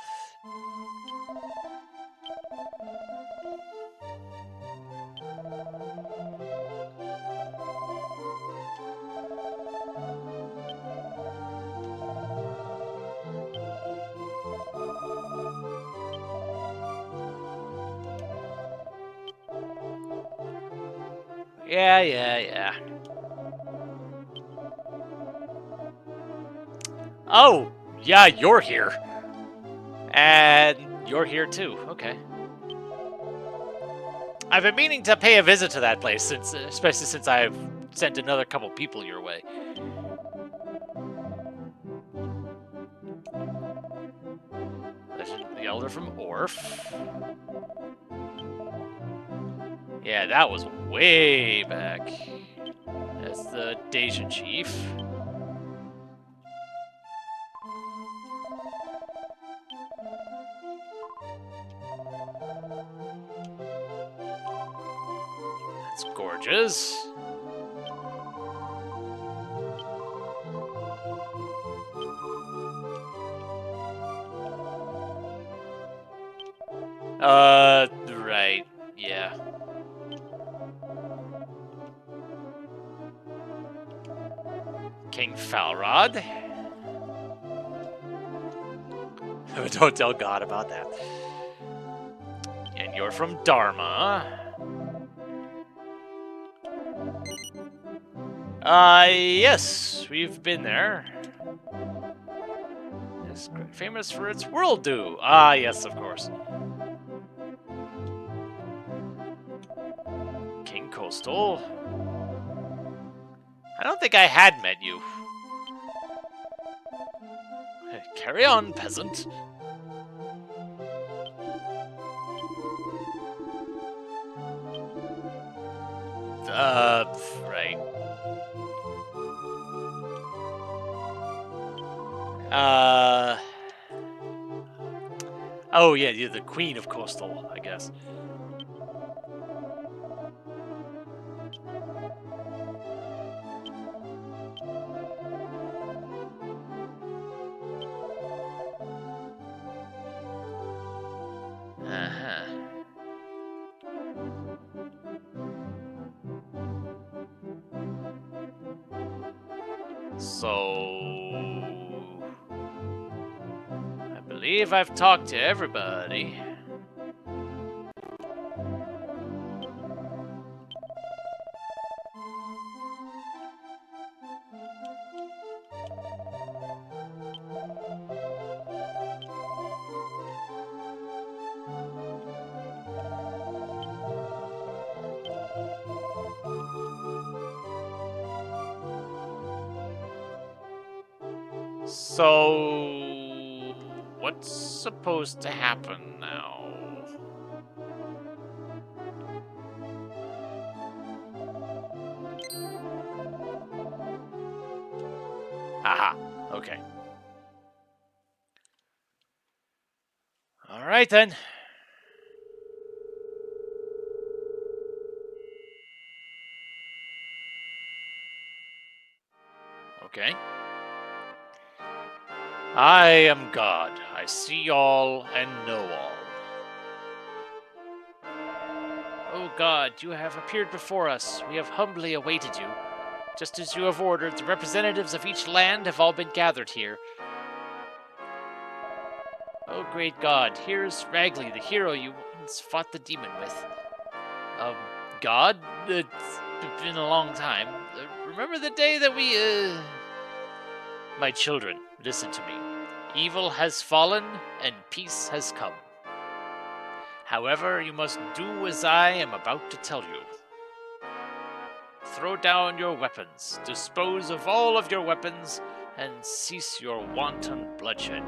Yeah. Oh, yeah, you're here. And you're here too. Okay. I've been meaning to pay a visit to that place, especially since I've sent another couple people your way. The Elder from Orf. Yeah, that was way back. That's the Deja Chief. That's gorgeous. Right. Yeah. King Falrod. Don't tell God about that. And you're from Dharma. Yes, we've been there. It's famous for its world dew. Ah, yes, of course. King Coastal. I don't think I had met you. Carry on, peasant. Right. Oh yeah, you're the Queen of Coastal, I guess. Uh-huh. So... I believe I've talked to everybody. So... what's supposed to happen now? Haha, okay. Alright then. Okay. I am God. I see all and know all. O God, you have appeared before us. We have humbly awaited you. Just as you have ordered, the representatives of each land have all been gathered here. Oh, great God, here's Ragley, the hero you once fought the demon with. God, it's been a long time. Remember the day that we, My children, listen to me. Evil has fallen, and peace has come. However, you must do as I am about to tell you. Throw down your weapons, dispose of all of your weapons, and cease your wanton bloodshed.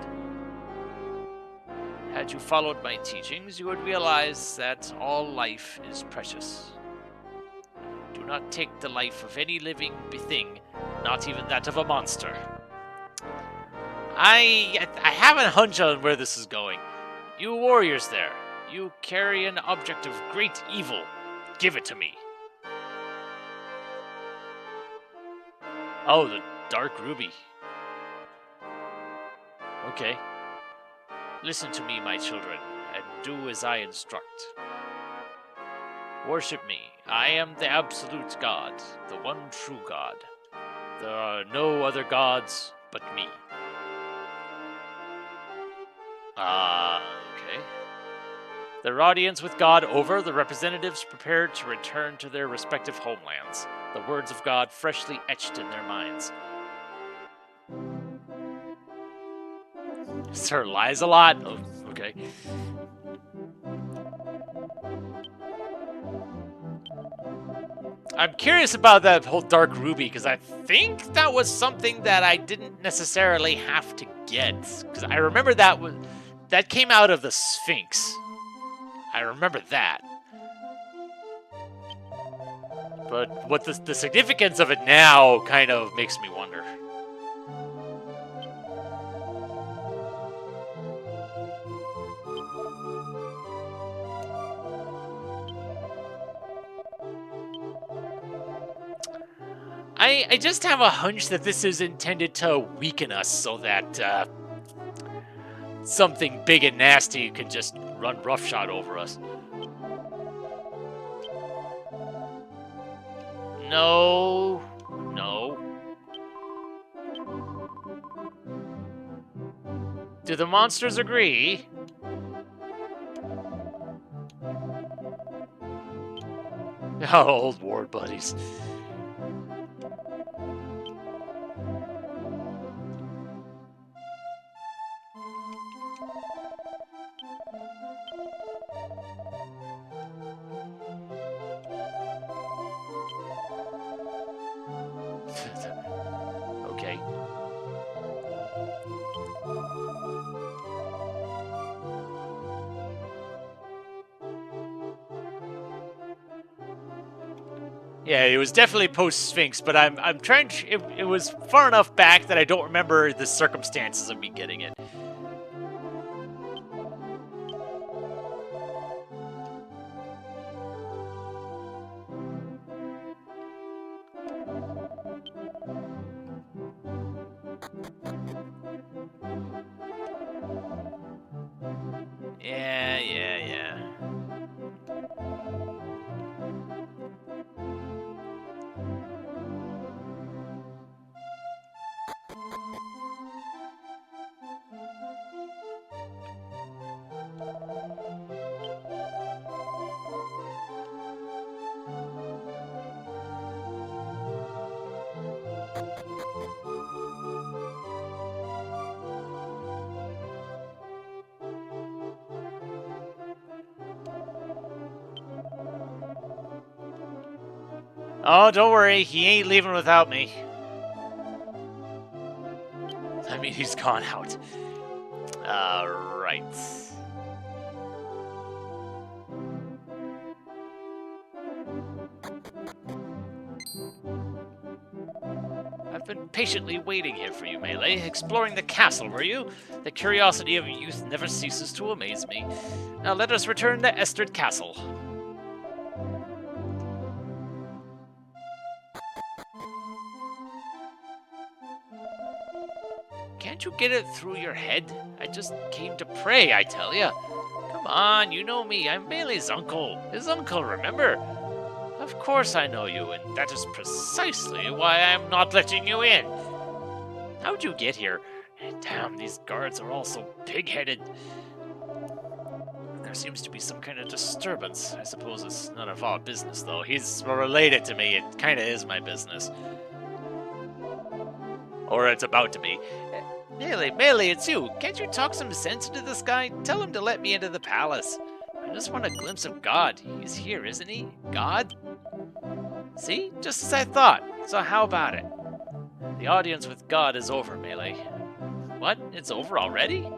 Had you followed my teachings, you would realize that all life is precious. Do not take the life of any living thing, not even that of a monster. I have a hunch on where this is going. You warriors there, you carry an object of great evil. Give it to me. Oh, the dark ruby. Okay. Listen to me, my children, and do as I instruct. Worship me. I am the absolute God, the one true God. There are no other gods but me. Okay. Their audience with God over, the representatives prepared to return to their respective homelands, the words of God freshly etched in their minds. Sir lies a lot. Oh, okay. I'm curious about that whole dark ruby, because I think that was something that I didn't necessarily have to get. Because I remember that came out of the Sphinx. I remember that. But what the significance of it now kind of makes me wonder. I just have a hunch that this is intended to weaken us so that something big and nasty can just run roughshod over us. No. No. Do the monsters agree? Oh, old war buddies. Okay. Yeah, it was definitely post-Sphinx, but I'm trying to... It was far enough back that I don't remember the circumstances of me getting it. Yeah. Oh, don't worry, he ain't leaving without me. I mean, he's gone out. Right. I've been patiently waiting here for you, Melee. Exploring the castle, were you? The curiosity of youth never ceases to amaze me. Now let us return to Estrid Castle. Can't you get it through your head? I just came to pray, I tell ya. Come on, you know me. I'm Melee's uncle. His uncle, remember? Of course I know you, and that is precisely why I'm not letting you in. How'd you get here? Damn, these guards are all so pig-headed. There seems to be some kind of disturbance. I suppose it's none of our business, though. He's related to me. It kind of is my business. Or it's about to be. Melee, it's you. Can't you talk some sense into this guy? Tell him to let me into the palace. I just want a glimpse of God. He's here, isn't he? God? See? Just as I thought. So how about it? The audience with God is over, Melee. What? It's over already?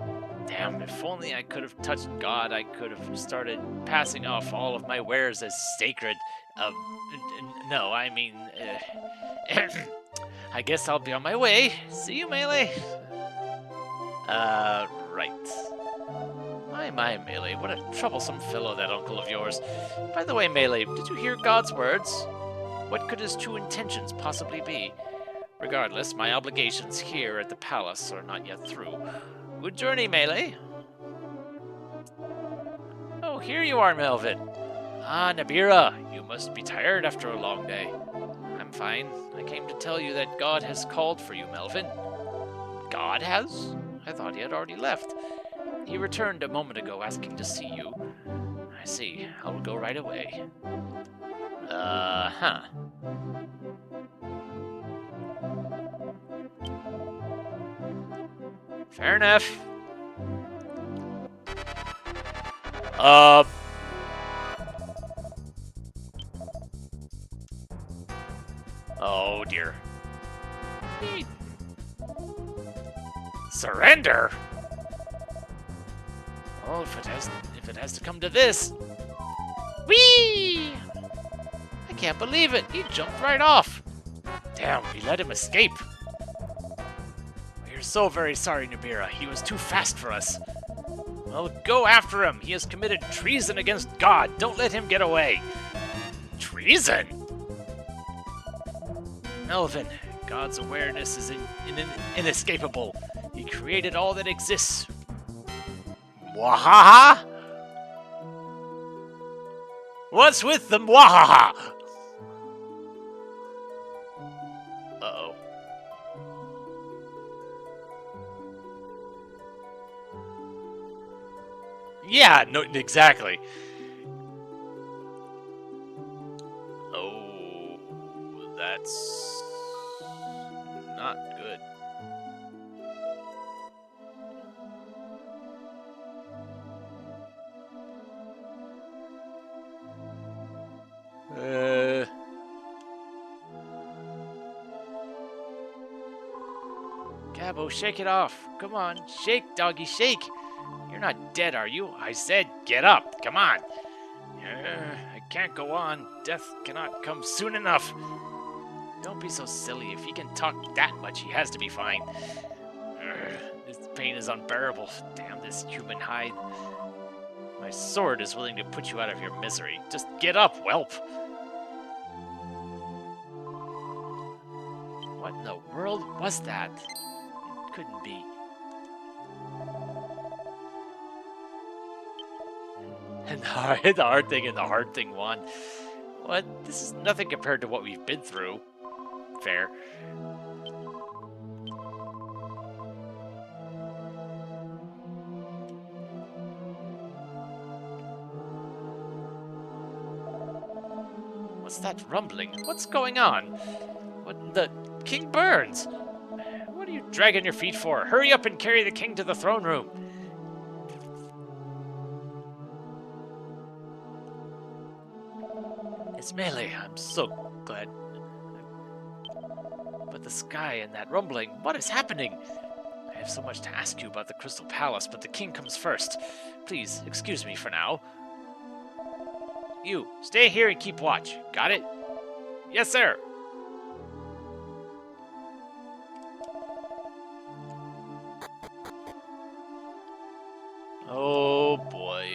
Damn, if only I could have touched God, I could have started passing off all of my wares as sacred. No, I mean... I guess I'll be on my way. See you, Melee. Right. My, Melee, what a troublesome fellow that uncle of yours. By the way, Melee, did you hear God's words? What could his true intentions possibly be? Regardless, my obligations here at the palace are not yet through. Good journey, Melee. Oh, here you are, Melvin. Ah, Nabira, you must be tired after a long day. I'm fine. I came to tell you that God has called for you, Melvin. God has? I thought he had already left. He returned a moment ago asking to see you. I see. I will go right away. Huh. Fair enough. Oh dear. Surrender? Oh, if it has to come to this. Whee! I can't believe it. He jumped right off. Damn, we let him escape. We're so very sorry, Nabira. He was too fast for us. Well, go after him. He has committed treason against God. Don't let him get away. Treason? Melvin, God's awareness is inescapable. He created all that exists. Mwahaha? What's with the mwahaha? Uh-oh. Yeah, no, exactly. Oh, that's not good. Gabo, shake it off. Come on, shake, doggy, shake. You're not dead, are you? I said get up. Come on. I can't go on. Death cannot come soon enough. Don't be so silly. If he can talk that much, he has to be fine. This pain is unbearable. Damn this human hide. My sword is willing to put you out of your misery. Just get up, whelp. What in the world was that? It couldn't be. And the hard thing and the hard thing won. What? This is nothing compared to what we've been through. Fair. What's that rumbling? What's going on? What the... King Burns! What are you dragging your feet for? Hurry up and carry the king to the throne room. It's Melee. I'm so glad. But the sky and that rumbling, what is happening? I have so much to ask you about the Crystal Palace, but the king comes first. Please, excuse me for now. You, stay here and keep watch. Got it? Yes, sir. Oh, boy.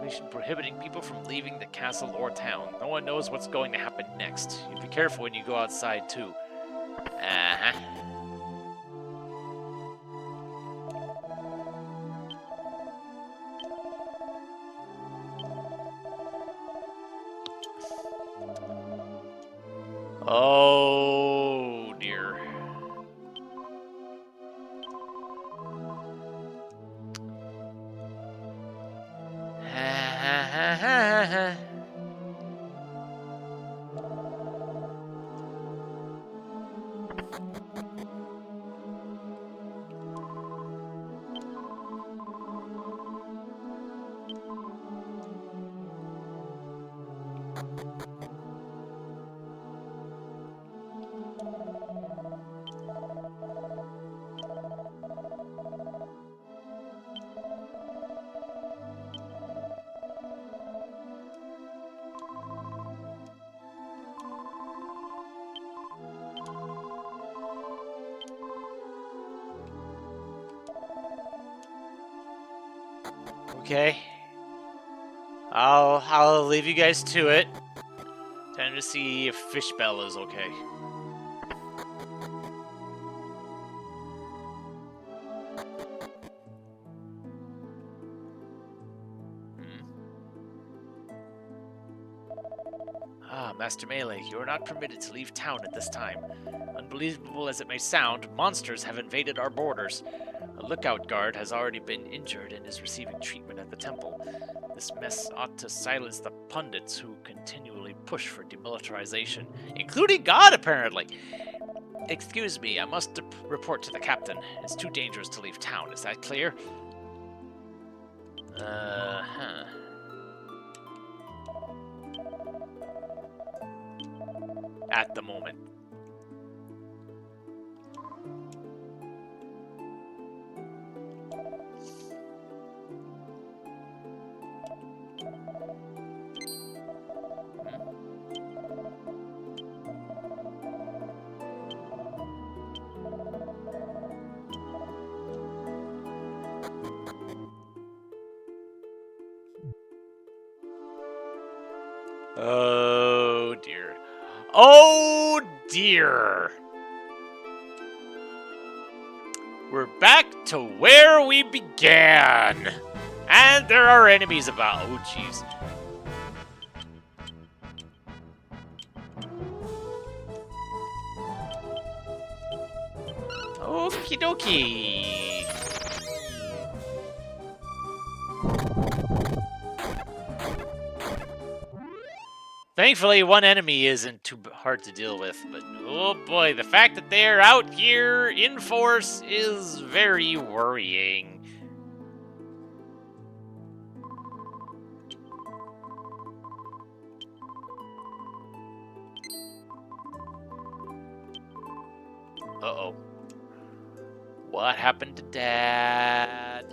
Information prohibiting people from leaving the castle or town. No one knows what's going to happen next. You be careful when you go outside, too. Uh-huh. Oh, dear. Okay. I'll leave you guys to it. Time to see if Fishbell is okay. Master Melee, you are not permitted to leave town at this time. Unbelievable as it may sound, monsters have invaded our borders. A lookout guard has already been injured and is receiving treatment at the temple. This mess ought to silence the pundits who continually push for demilitarization, including God, apparently. Excuse me, I must report to the captain. It's too dangerous to leave town. Is that clear? At the moment. Oh dear. Oh dear. We're back to where we began. And there are enemies about. Oh jeez. Okie dokie. Thankfully, one enemy isn't too hard to deal with, but oh boy, the fact that they're out here in force is very worrying. Uh-oh. What happened to Dad?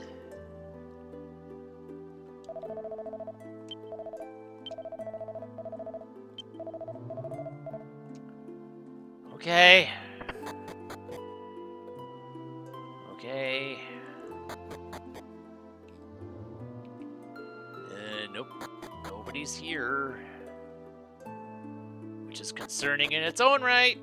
Okay. Okay. Nope. Nobody's here. Which is concerning in its own right.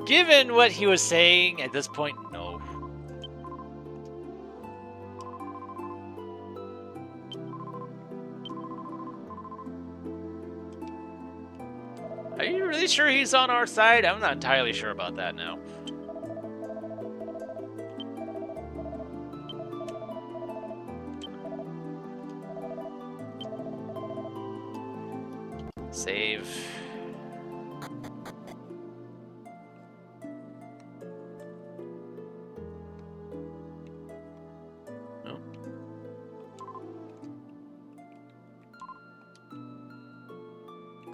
Given what he was saying at this point, no. Are you really sure he's on our side? I'm not entirely sure about that now. Save.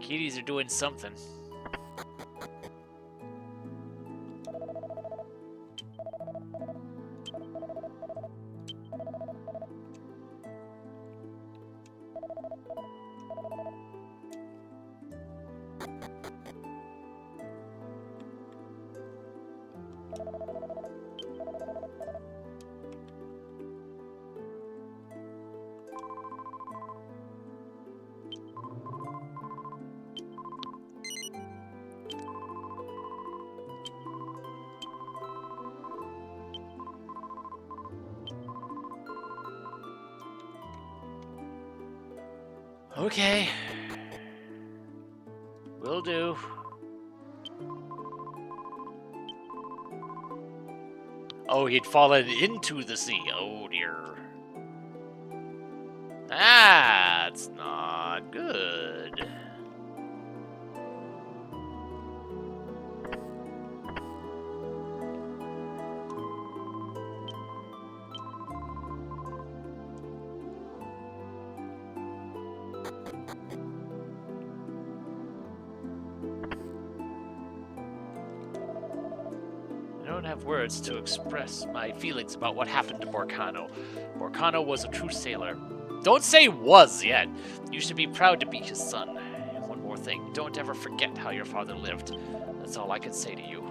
Kitties are doing something. Okay. Will do. Oh, he'd fallen into the sea. Oh, dear. That's not good. I don't have words to express my feelings about what happened to Borcano. Borcano was a true sailor. Don't say was yet. You should be proud to be his son. And one more thing, don't ever forget how your father lived. That's all I can say to you.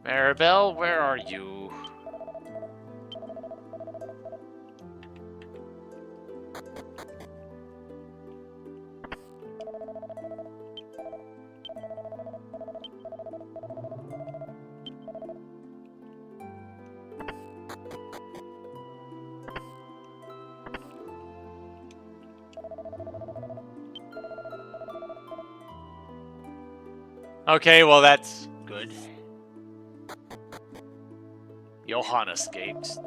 Maribel, where are you? Okay, well that's good. Johann escaped.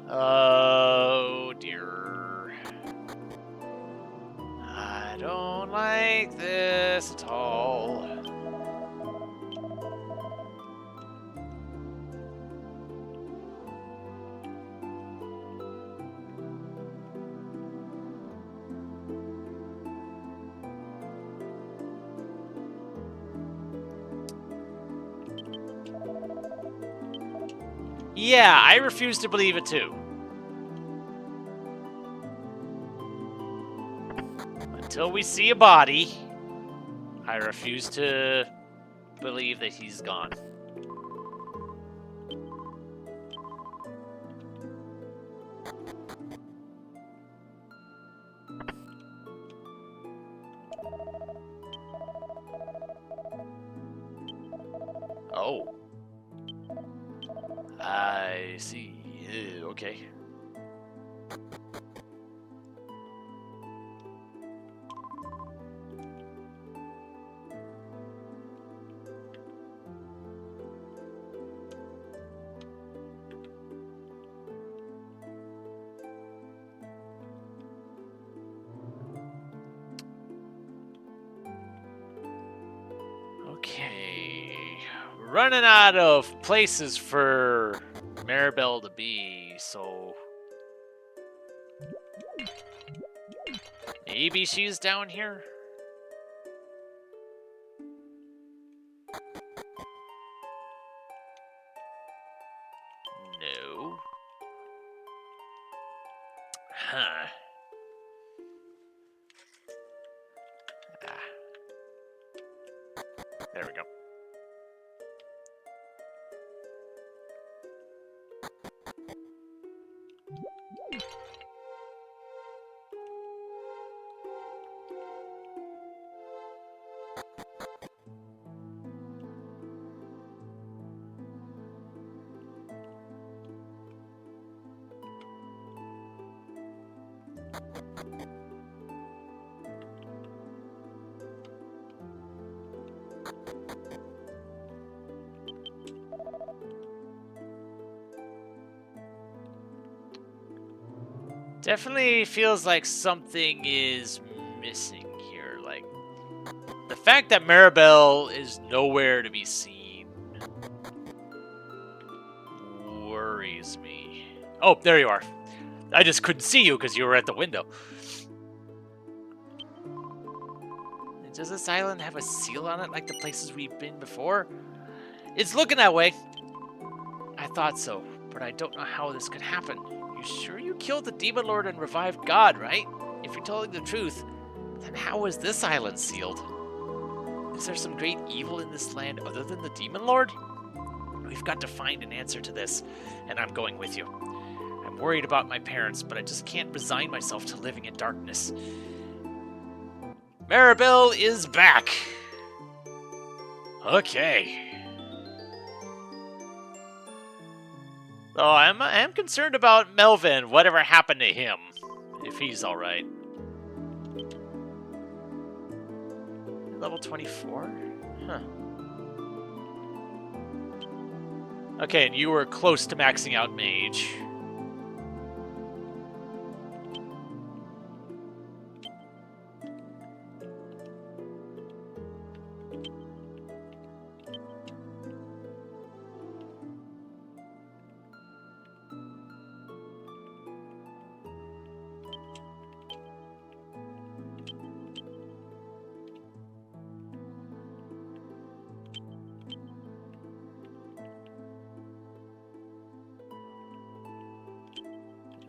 Oh dear. I don't like this at all. Yeah, I refuse to believe it too. Until we see a body, I refuse to believe that he's gone. Oh. I see. Okay. Okay. Running out of places for Maribel to be, so maybe she's down here? No. Huh. There we go. Definitely feels like something is missing here. Like, the fact that Maribel is nowhere to be seen worries me. Oh, there you are. I just couldn't see you because you were at the window. Does this island have a seal on it like the places we've been before? It's looking that way. I thought so. but I don't know how this could happen. You sure you killed the Demon Lord and revived God, right? If you're telling the truth, then how is this island sealed? Is there some great evil in this land other than the Demon Lord? We've got to find an answer to this, and I'm going with you. I'm worried about my parents, but I just can't resign myself to living in darkness. Maribel is back. Okay. So I am concerned about Melvin, whatever happened to him, if he's alright. Level 24? Huh. Okay, and you were close to maxing out Mage.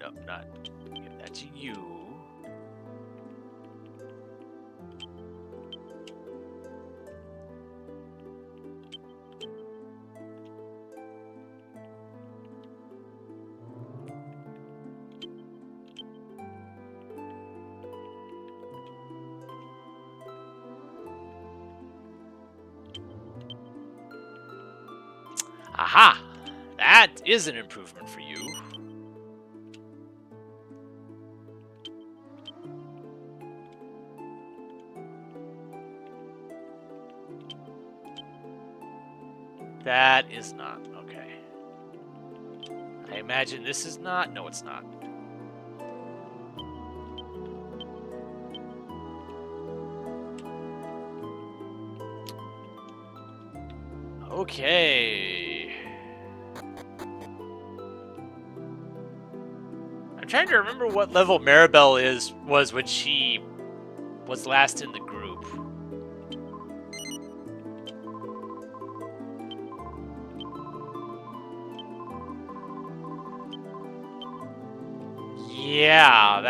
Nope, not. Give that to you. Aha! That is an improvement for you. That is not. Okay. I imagine this is not. No, it's not. Okay. I'm trying to remember what level Maribel was when she was last in the group. Yeah,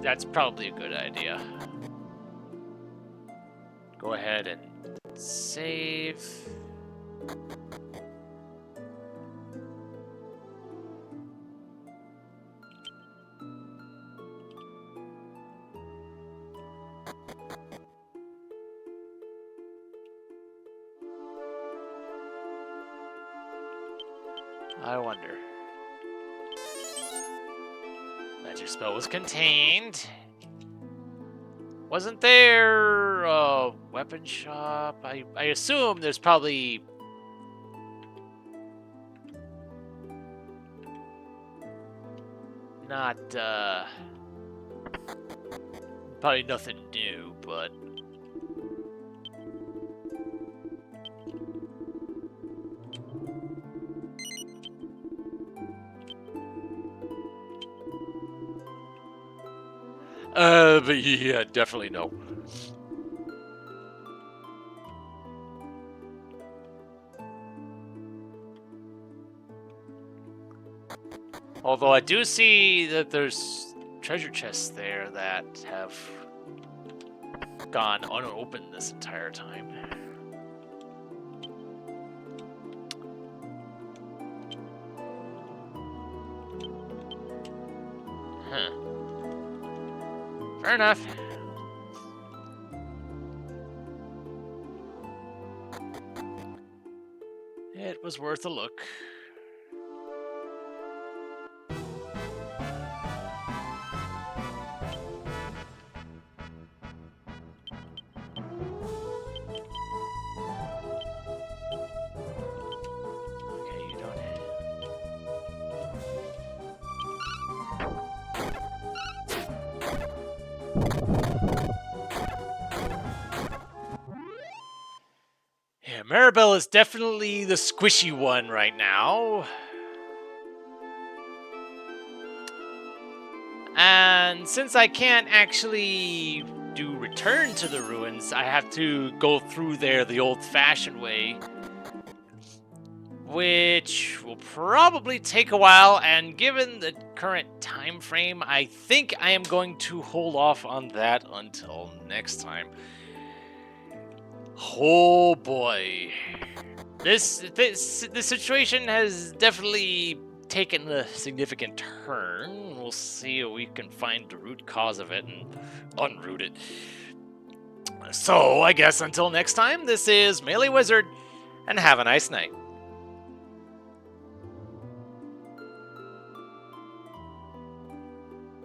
that's probably a good idea. Go ahead and save. I wonder. Magic spell was contained. Wasn't there a weapon shop? I assume there's probably not probably nothing new, but but yeah, definitely no. Although I do see that there's treasure chests there that have gone unopened this entire time. Huh. Fair enough. It was worth a look. Maribel is definitely the squishy one right now. And since I can't actually do return to the ruins, I have to go through there the old-fashioned way, which will probably take a while, and given the current time frame, I think I am going to hold off on that until next time. Oh boy. This situation has definitely taken a significant turn. We'll see if we can find the root cause of it and unroot it. So, I guess until next time, this is MeleeWizard, and have a nice night.